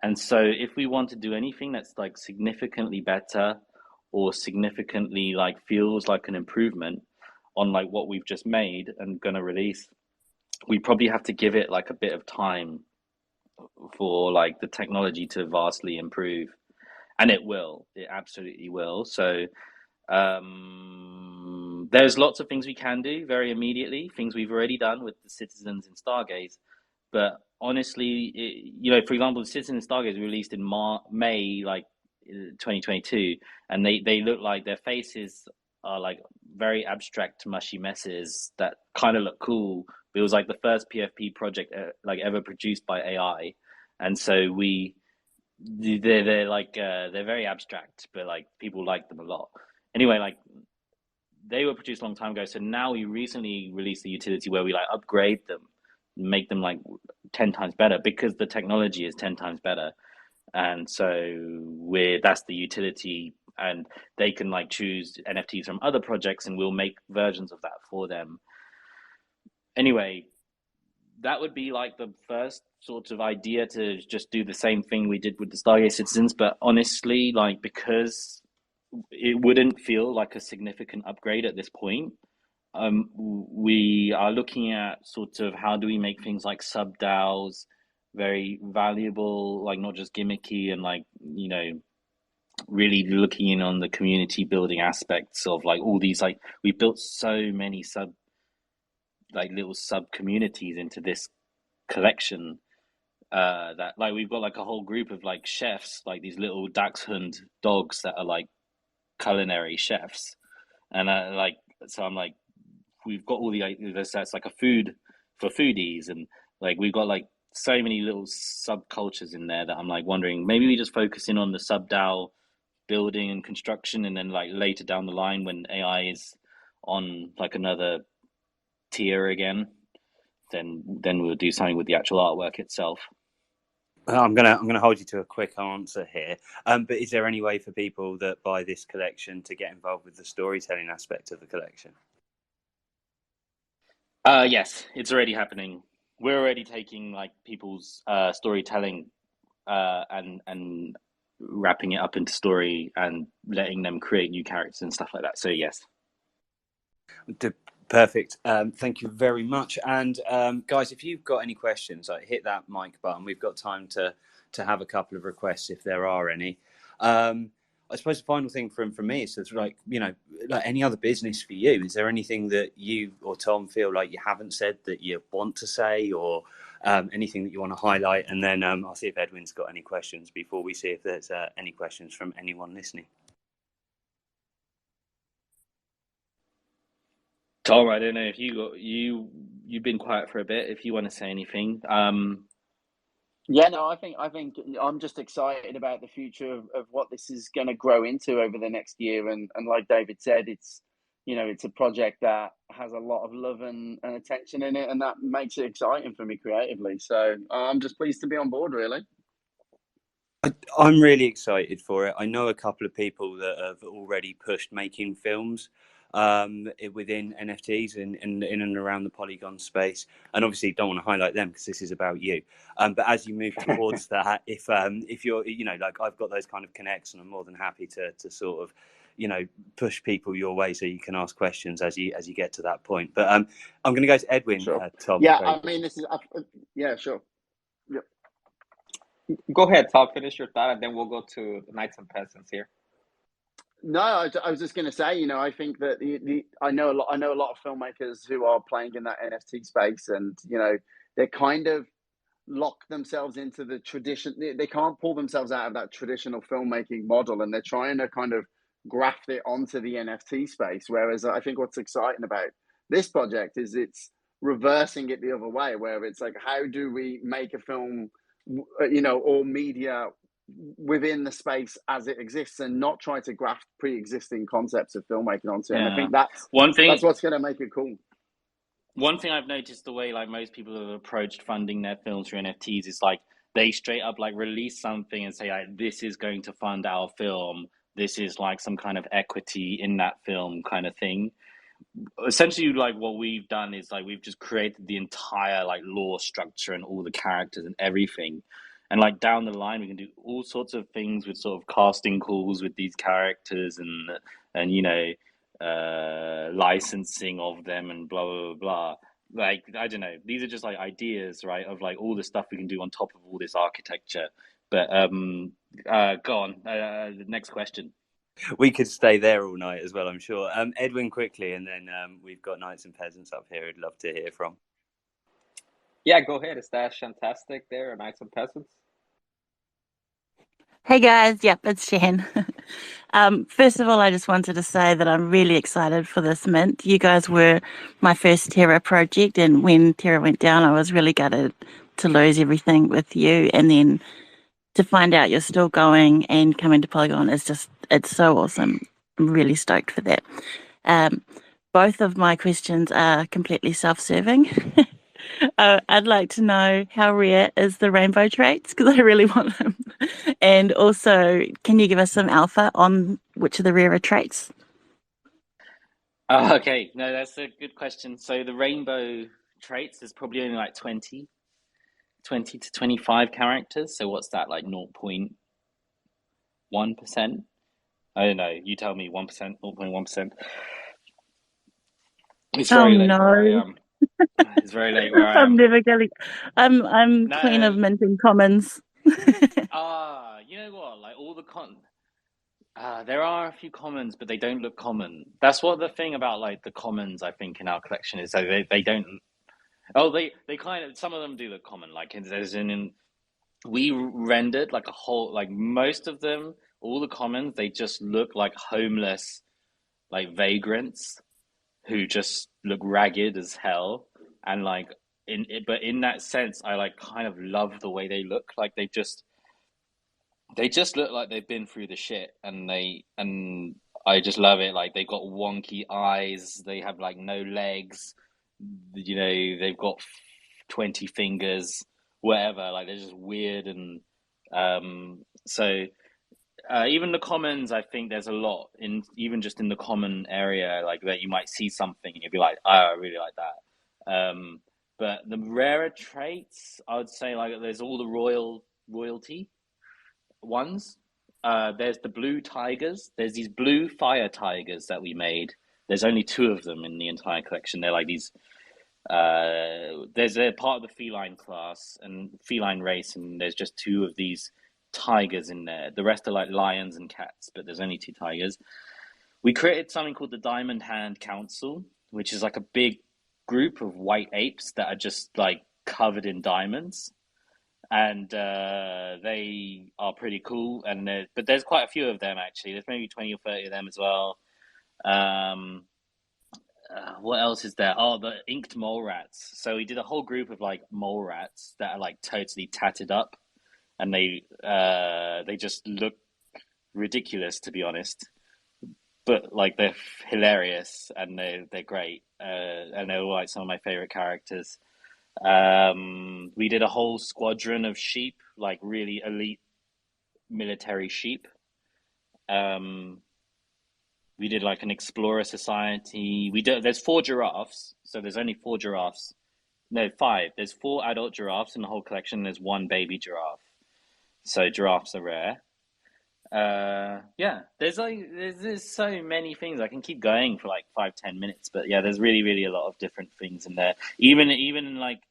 And so if we want to do anything that's like significantly better or significantly like feels like an improvement on like what we've just made and gonna release, we probably have to give it like a bit of time for like the technology to vastly improve. And it absolutely will. So there's lots of things we can do very immediately, things we've already done with the Citizens in Stargaze. But honestly, you know, for example, the Citizens in Stargaze released in May, like 2022, and they look like their faces are like very abstract, mushy messes that kind of look cool. But it was like the first PFP project like ever produced by AI, and so they're like they're very abstract, but like people like them a lot. Anyway, like they were produced a long time ago, so now we recently released the utility where we like upgrade them, make them like 10 times better because the technology is 10 times better. And so that's the utility, and they can like choose NFTs from other projects and we'll make versions of that for them. Anyway, that would be like the first sort of idea, to just do the same thing we did with the Stargaze Citizens. But honestly, like, because it wouldn't feel like a significant upgrade at this point, we are looking at sort of how do we make things like sub DAOs very valuable, like not just gimmicky, and like, you know, really looking in on the community building aspects of like all these, like we built so many little sub communities into this collection, that like we've got like a whole group of like chefs, like these little dachshund dogs that are like culinary chefs, and like, so I'm like, we've got all that's like a food for foodies, and like we've got like so many little subcultures in there that I'm like wondering, maybe we just focus in on the sub DAO building and construction, and then like later down the line when AI is on like another tier again, then we'll do something with the actual artwork itself. I'm gonna hold you to a quick answer here. But is there any way for people that buy this collection to get involved with the storytelling aspect of the collection? Yes, it's already happening. We're already taking like people's storytelling and wrapping it up into story and letting them create new characters and stuff like that. So yes. Perfect. Thank you very much. And guys, if you've got any questions, like, hit that mic button. We've got time to have a couple of requests if there are any. I suppose the final thing from me is that, like, you know, like any other business for you, is there anything that you or Tom feel like you haven't said that you want to say, or anything that you want to highlight? And then I'll see if Edwin's got any questions before we see if there's any questions from anyone listening. Tom, I don't know if you've been quiet for a bit. If you want to say anything, Yeah, no, I think I'm just excited about the future of what this is going to grow into over the next year. And like David said, it's, you know, it's a project that has a lot of love and attention in it, and that makes it exciting for me creatively. So I'm just pleased to be on board, really. I'm really excited for it. I know a couple of people that have already pushed making films within NFTs in and around the Polygon space, and obviously don't want to highlight them because this is about you. But as you move towards that, if you're, you know, like, I've got those kind of connects, and I'm more than happy to sort of, you know, push people your way so you can ask questions as you get to that point. But I'm going to go to Edwin. Sure. Tom. Yeah, I mean, this is yeah, sure. Yep. Go ahead, Todd. Finish your thought, and then we'll go to the Knights and Peasants here. No, I was just going to say, you know, I think that I know a lot of filmmakers who are playing in that NFT space, and you know, they kind of lock themselves into the tradition. They can't pull themselves out of that traditional filmmaking model, and they're trying to kind of graft it onto the NFT space. Whereas I think what's exciting about this project is it's reversing it the other way, where it's like, how do we make a film, you know, or media within the space as it exists, and not try to graft pre-existing concepts of filmmaking onto it. And I Yeah. think that's One thing what's going to make it cool. One thing I've noticed, the way like most people have approached funding their films through NFTs is like they straight up like release something and say like, this is going to fund our film. This is like some kind of equity in that film kind of thing. Essentially, like what we've done is like we've just created the entire like lore structure and all the characters and everything. And like down the line, we can do all sorts of things with sort of casting calls with these characters and you know, licensing of them and blah blah blah blah. Like I don't know, these are just like ideas, right? Of like all the stuff we can do on top of all this architecture. But go on. The next question. We could stay there all night as well, I'm sure. Edwin, quickly, and then we've got Knights and Peasants up here who'd love to hear from. Yeah, go ahead. Is that fantastic there, Knights and Peasants? Hey guys, yep, it's Jen. First of all, I just wanted to say that I'm really excited for this mint. You guys were my first Terra project, and when Terra went down, I was really gutted to lose everything with you, and then to find out you're still going and coming to Polygon is just, it's so awesome. I'm really stoked for that. Both of my questions are completely self-serving. I'd like to know how rare is the rainbow traits, because I really want them. And also, can you give us some alpha on which are the rarer traits? Okay, no, that's a good question. So the rainbow traits is probably only like 20 to 25 characters. So what's that, like 0.1%? I don't know. You tell me, 1%, 0.1%. It's very late where I am. It's very late where I am. I'm never getting. I'm No. queen of minting commons. You know what? Like all the there are a few commons, but they don't look common. That's what the thing about like the commons, I think, in our collection is. So they don't. Oh, they kind of, some of them do look common. Like we rendered like a whole, like most of them, all the commons, they just look like homeless, like vagrants who just look ragged as hell. And like but in that sense, I like kind of love the way they look. Like they just look like they've been through the shit, and I just love it. Like they've got wonky eyes, they have like no legs, you know, they've got 20 fingers, whatever. Like they're just weird, and so even the commons, I think there's a lot in, even just in the common area, like that you might see something and you'd be like, oh, I really like that. But the rarer traits, I would say, like there's all the royalty ones. There's the blue tigers. There's these blue fire tigers that we made. There's only 2 of them in the entire collection. They're like these. They're part of the feline class and feline race, and there's just 2 of these tigers in there. The rest are like lions and cats, but there's only 2 tigers. We created something called the Diamond Hand Council, which is like a big group of white apes that are just like covered in diamonds, and they are pretty cool. And but there's quite a few of them actually. There's maybe 20 or 30 of them as well. What else is there? Oh, the inked mole rats. So we did a whole group of like mole rats that are like totally tatted up, and they just look ridiculous, to be honest. But like they're hilarious, and they're great, and they're all like some of my favorite characters. We did a whole squadron of sheep, like really elite military sheep. We did like an explorer society. There's 4 giraffes, so there's only 4 giraffes. No, 5. There's 4 adult giraffes in the whole collection. There's 1 baby giraffe. So giraffes are rare. Yeah, there's so many things. I can keep going for like 5-10 minutes, but yeah, there's really a lot of different things in there. Even like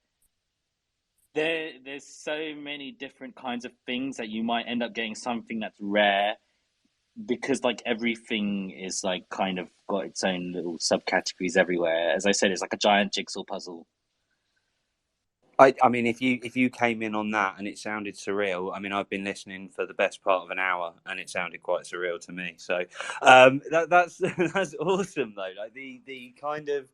there's so many different kinds of things that you might end up getting something that's rare because like everything is like kind of got its own little subcategories everywhere. As I said, it's like a giant jigsaw puzzle. I mean, if you came in on that and it sounded surreal, I mean, I've been listening for the best part of an hour and it sounded quite surreal to me. So that's that's awesome though. Like the kind of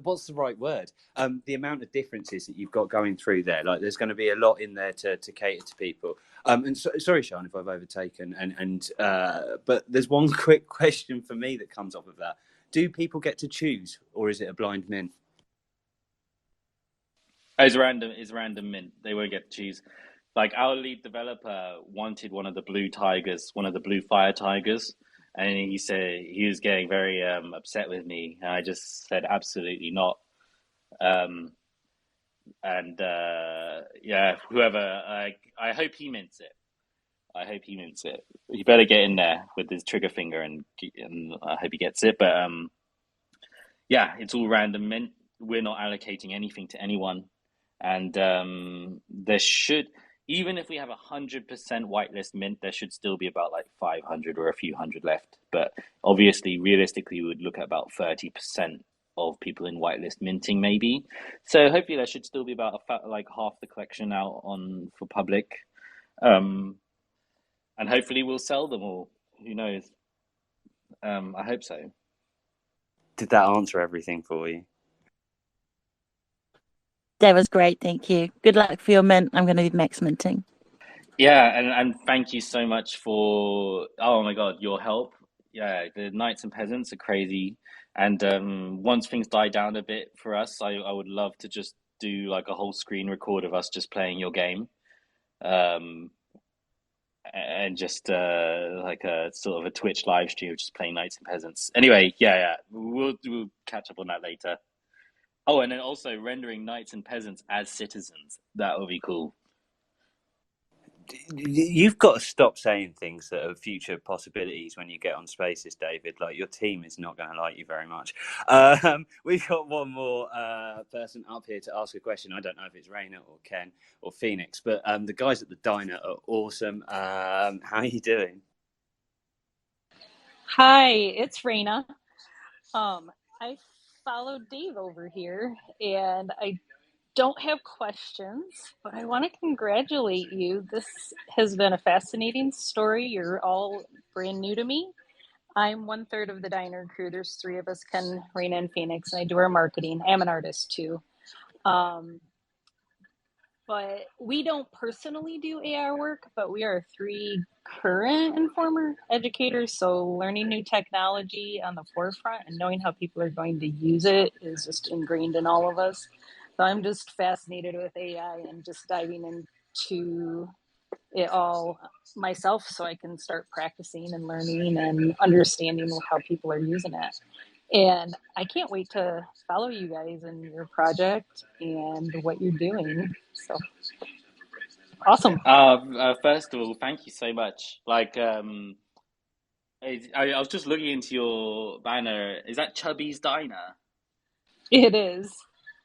what's the right word? The amount of differences that you've got going through there. Like, there's going to be a lot in there to cater to people. And so, sorry, Sean, if I've overtaken. But there's one quick question for me that comes off of that. Do people get to choose, or is it a blind mint? It's random. It's random mint. They won't get to choose. Like our lead developer wanted one of the blue tigers, one of the blue fire tigers, and he said he was getting very upset with me, and I just said absolutely not. Um, and yeah, whoever, I hope he mints it. I hope he mints it. He better get in there with his trigger finger, and I hope he gets it. But yeah, it's all random mint. We're not allocating anything to anyone. And there should, even if we have 100% whitelist mint, there should still be about like 500 or a few hundred left. But obviously, realistically, we would look at about 30% of people in whitelist minting, maybe. So hopefully, there should still be about like half the collection out on for public, and hopefully, we'll sell them all. Who knows? I hope so. Did that answer everything for you? That was great. Thank you. Good luck for your mint. I'm going to be max minting. Yeah, and thank you so much for, oh my God, your help. Yeah, the Knights and Peasants are crazy. And once things die down a bit for us, I would love to just do like a whole screen record of us just playing your game. Um, and just like a sort of a Twitch live stream of just playing Knights and Peasants. Anyway, yeah, we'll catch up on that later. Oh, and then also rendering Knights and Peasants as citizens. That would be cool. You've got to stop saying things that are future possibilities when you get on Spaces, David. Like, your team is not going to like you very much. We've got one more person up here to ask a question. I don't know if it's Raina or Ken or Phoenix, but the guys at the diner are awesome. How are you doing? Hi, it's Raina. I followed Dave over here, and I don't have questions, but I want to congratulate you. This has been a fascinating story. You're all brand new to me. I'm 1/3 of the diner crew. There's three of us, Ken, Raina, and Phoenix, and I do our marketing. I am an artist too. But we don't personally do AR work, but we are three current and former educators. So learning new technology on the forefront and knowing how people are going to use it is just ingrained in all of us. So I'm just fascinated with AI and just diving into it all myself so I can start practicing and learning and understanding how people are using it. And I can't wait to follow you guys in your project and what you're doing. So awesome. First of all, thank you so much. Like, I was just looking into your banner. Is that Chubby's Diner? It is.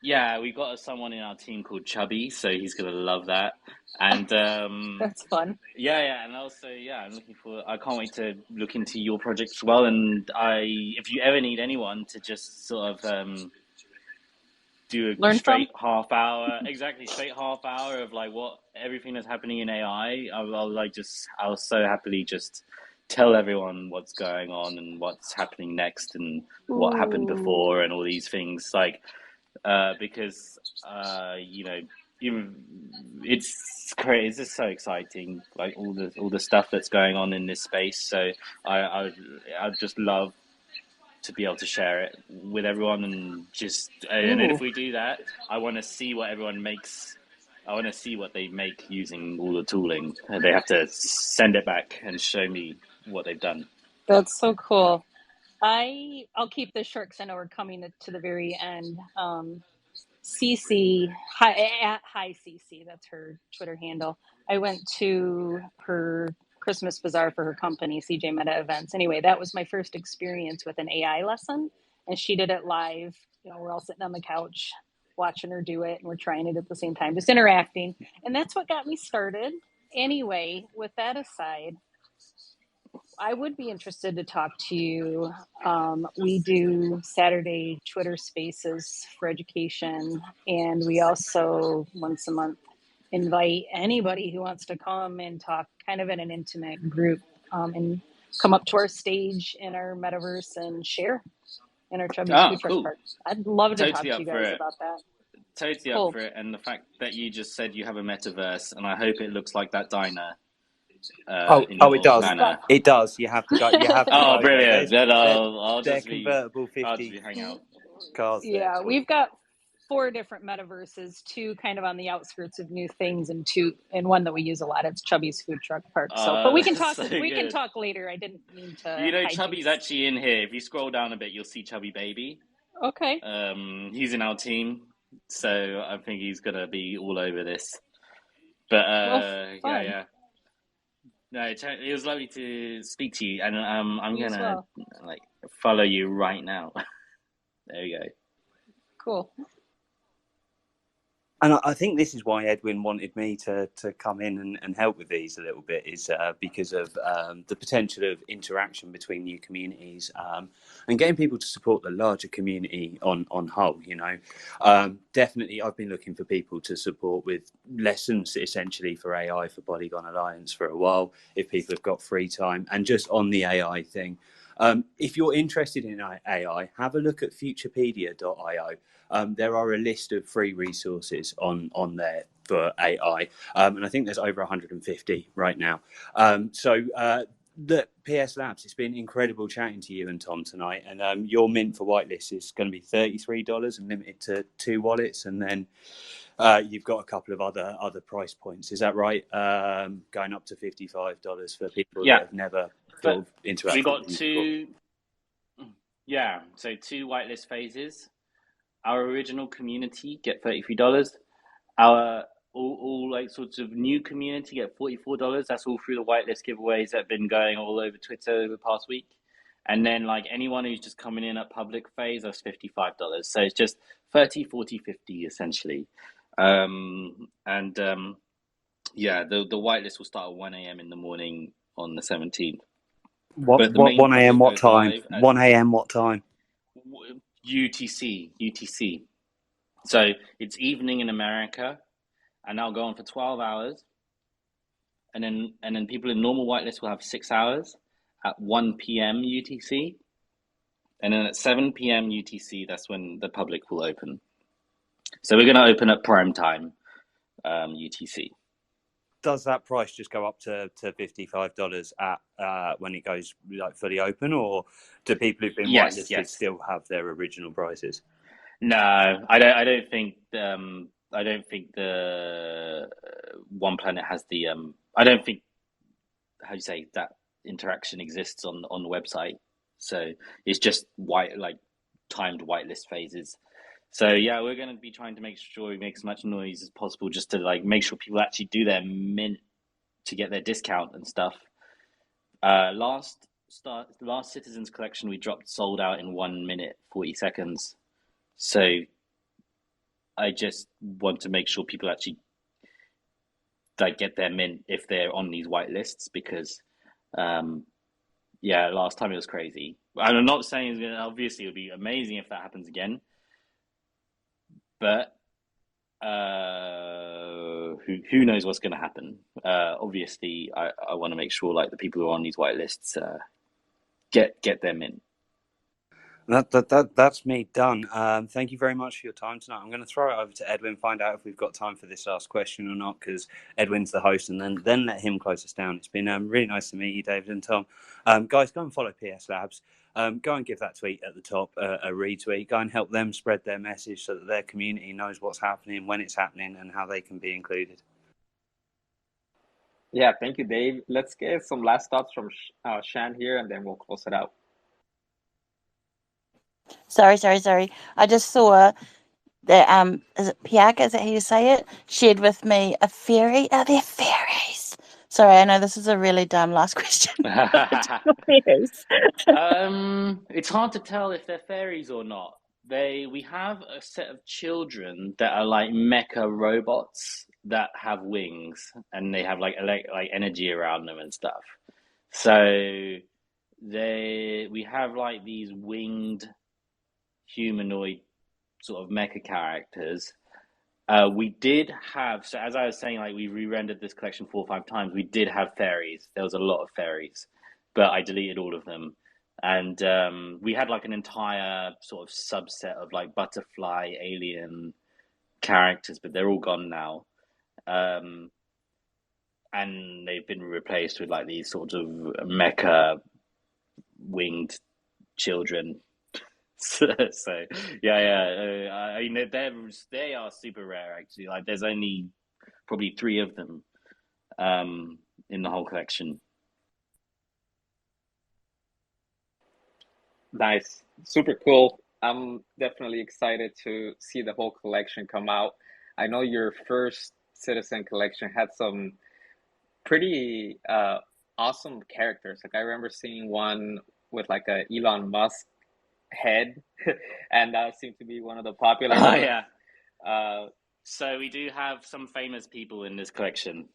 Yeah, we got someone in our team called Chubby, so he's gonna love that. And That's fun. yeah, and also I'm looking for. I can't wait to look into your project as well. And if you ever need anyone to just sort of do a Learn straight from? half hour, exactly straight half hour of like what everything that's happening in AI, I'll so happily just tell everyone what's going on and what's happening next and what happened before and all these things, like because it's great. It's just so exciting, like all the stuff that's going on in this space. So I'd just love to be able to share it with everyone and then if we do that, I want to see what everyone makes. I want to see what they make using all the tooling. They have to send it back and show me what they've done. That's so cool. I'll keep this short because I know we're coming to the very end. Cece, hi Cece, that's her Twitter handle. I went to her Christmas bazaar for her company, CJ Meta Events. Anyway, that was my first experience with an AI lesson, and she did it live. We're all sitting on the couch watching her do it, and we're trying it at the same time, just interacting. And that's what got me started. Anyway, with that aside, I would be interested to talk to you. We do Saturday Twitter Spaces for education, and we also once a month invite anybody who wants to come and talk, kind of in an intimate group, and come up to our stage in our metaverse and share in our Chubby's Oh, Food Truck cool. Park. I'd love to talk Totally to you up for guys it. about that. Totally up Cool. for it. And the fact that you just said you have a metaverse, and I hope it looks like that diner in Oh, your it does. manor. It does. You have to go. You have to Oh, go there. brilliant. Then They're, I'll they're just be convertible hang out. cars there. Yeah, we've got 4 different metaverses, 2 kind of on the outskirts of new things, and one that we use a lot. It's Chubby's Food Truck Park. So, but we can That's talk. so We can good. talk later. I didn't mean to. You know, hijack. Chubby's actually in here. If you scroll down a bit, you'll see Chubby Baby. Okay. He's in our team, so I think he's gonna be all over this. But yeah. No, it was lovely to speak to you, and I'm You as gonna well. like follow you right now. There you go. Cool. And I think this is why Edwin wanted me to come in and help with these a little bit, is because of the potential of interaction between new communities and getting people to support the larger community on whole. You know, definitely, I've been looking for people to support with lessons, essentially for AI for Polygon Alliance for a while, if people have got free time, and just on the AI thing. If you're interested in AI, have a look at futurepedia.io. There are a list of free resources on there for AI, and I think there's over 150 right now. The PS Labs, it's been incredible chatting to you and Tom tonight, and your mint for whitelist is going to be $33 and limited to 2 wallets, and then you've got a couple of other price points. Is that right? Going up to $55 for people that have never sort of interacted. We got 2. Yeah, so 2 whitelist phases. Our original community get $33. Our all like sorts of new community get $44. That's all through the whitelist giveaways that have been going all over Twitter over the past week. And then like anyone who's just coming in at public phase, that's $55. So it's just 30, 40, 50 essentially. Yeah, the whitelist will start at 1 a.m. in the morning on the 17th. What 1 a.m. what time? 1 a.m. what time? UTC. So it's evening in America, and that'll go on for 12 hours. And then people in normal whitelist will have 6 hours at 1 p.m. UTC. And then at 7 p.m. UTC, that's when the public will open. So we're going to open at prime time UTC. Does that price just go up to $55 at when it goes like fully open, or do people who've been whitelisted still have their original prices? No, I don't think the OnePlanet has the I don't think, how do you say, that interaction exists on the website. So it's just timed whitelist phases. So yeah, we're going to be trying to make sure we make as much noise as possible, just to like make sure people actually do their mint to get their discount and stuff. Last Citizens collection we dropped sold out in 1 minute 40 seconds. So I just want to make sure people actually like get their mint if they're on these white lists, because last time it was crazy. I'm not saying obviously it would be amazing if that happens again, but who knows what's going to happen. Obviously I want to make sure like the people who are on these white lists get their mint. That's me done. Thank you very much for your time tonight. I'm going to throw it over to Edwin, find out if we've got time for this last question or not, because Edwin's the host, and then let him close us down. It's been really nice to meet you, David and Tom. Guys, go and follow PS Labs. Go and give that tweet at the top a retweet. Go and help them spread their message so that their community knows what's happening, when it's happening, and how they can be included. Yeah, thank you, Dave. Let's get some last thoughts from Shan here, and then we'll close it out. Sorry. I just saw that is it Piaka? Is that how you say it? Shared with me a fairy. Are there fairies? Sorry, I know this is a really dumb last question. It's hard to tell if they're fairies or not. We have a set of children that are like mecha robots that have wings, and they have like energy around them and stuff. So we have like these winged humanoid sort of mecha characters. We did have, so as I was saying, like we re-rendered this collection 4 or 5 times. We did have fairies. There was a lot of fairies, but I deleted all of them. And we had like an entire sort of subset of like butterfly alien characters, but they're all gone now. And they've been replaced with like these sort of mecha winged children. So yeah. I mean, they are super rare actually. Like there's only probably 3 of them in the whole collection. Nice, super cool. I'm definitely excited to see the whole collection come out. I know your first Citizen collection had some pretty awesome characters. Like I remember seeing one with like a Elon Musk head, and that seemed to be one of the popular ones. Yeah. So we do have some famous people in this collection.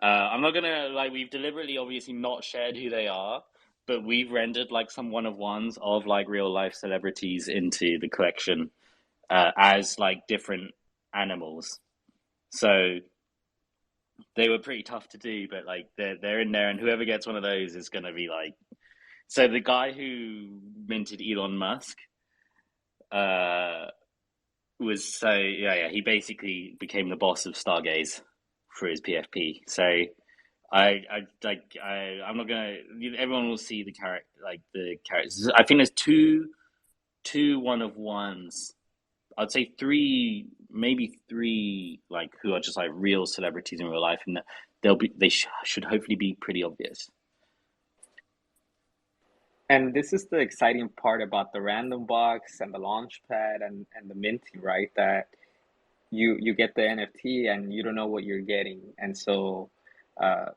I'm not gonna like, we've deliberately obviously not shared who they are, but we've rendered like some one-of-ones of like real life celebrities into the collection as like different animals. So they were pretty tough to do, but like they're in there, and whoever gets one of those is gonna be like. So the guy who minted Elon Musk was he basically became the boss of Stargaze for his PFP. So I'm not gonna. Everyone will see the characters. I think there's two one-of-ones. I'd say 3, maybe 3, like who are just like real celebrities in real life, and they should hopefully be pretty obvious. And this is the exciting part about the random box and the launchpad and the minting, right? That you get the NFT and you don't know what you're getting, and so that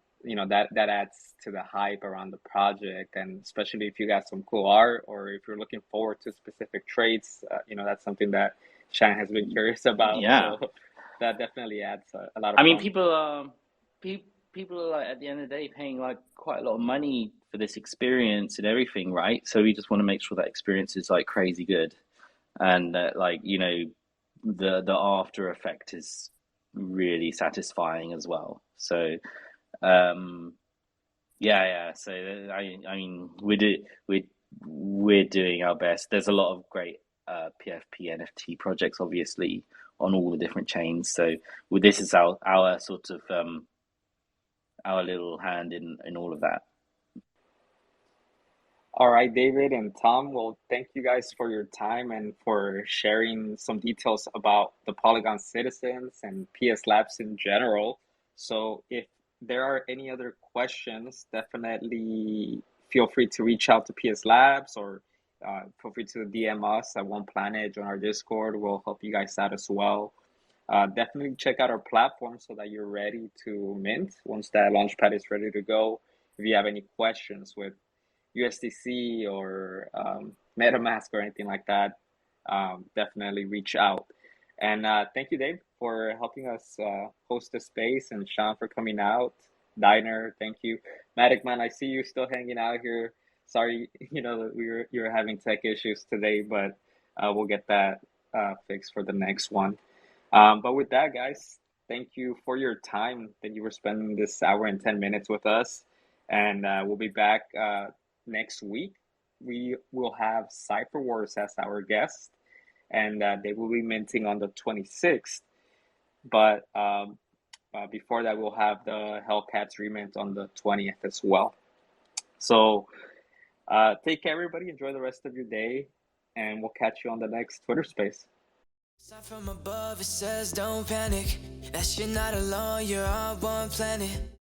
adds to the hype around the project, and especially if you got some cool art or if you're looking forward to specific traits, that's something that Shan has been curious about. Yeah. So that definitely adds a lot of I mean, fun. people are like at the end of the day paying like quite a lot of money for this experience and everything, right? So we just want to make sure that experience is like crazy good, and that like the after effect is really satisfying as well. So yeah. So I mean we're doing our best. There's a lot of great PFP NFT projects, obviously, on all the different chains. So this is our sort of our little hand in all of that. All right, David and Tom. Well, thank you guys for your time and for sharing some details about the Polygon Citizens and PS Labs in general. So if there are any other questions, definitely feel free to reach out to PS Labs, or feel free to DM us at OnePlanet on our Discord. We'll help you guys out as well. Definitely check out our platform so that you're ready to mint once that launchpad is ready to go. If you have any questions with USDC or MetaMask or anything like that, definitely reach out. And thank you, Dave, for helping us host the space, and Sean for coming out. Diner, thank you. MATIC Man, I see you still hanging out here. Sorry, that you're having tech issues today, but we'll get that fixed for the next one. But with that, guys, thank you for your time that you were spending this hour and 10 minutes with us. And we'll be back next week. We will have Cypher Wars as our guest, and they will be minting on the 26th. But before that, we'll have the Hellcats remint on the 20th as well. So take care, everybody. Enjoy the rest of your day, and we'll catch you on the next Twitter Space. From above, it says don't panic. That you're not alone, you're on one planet.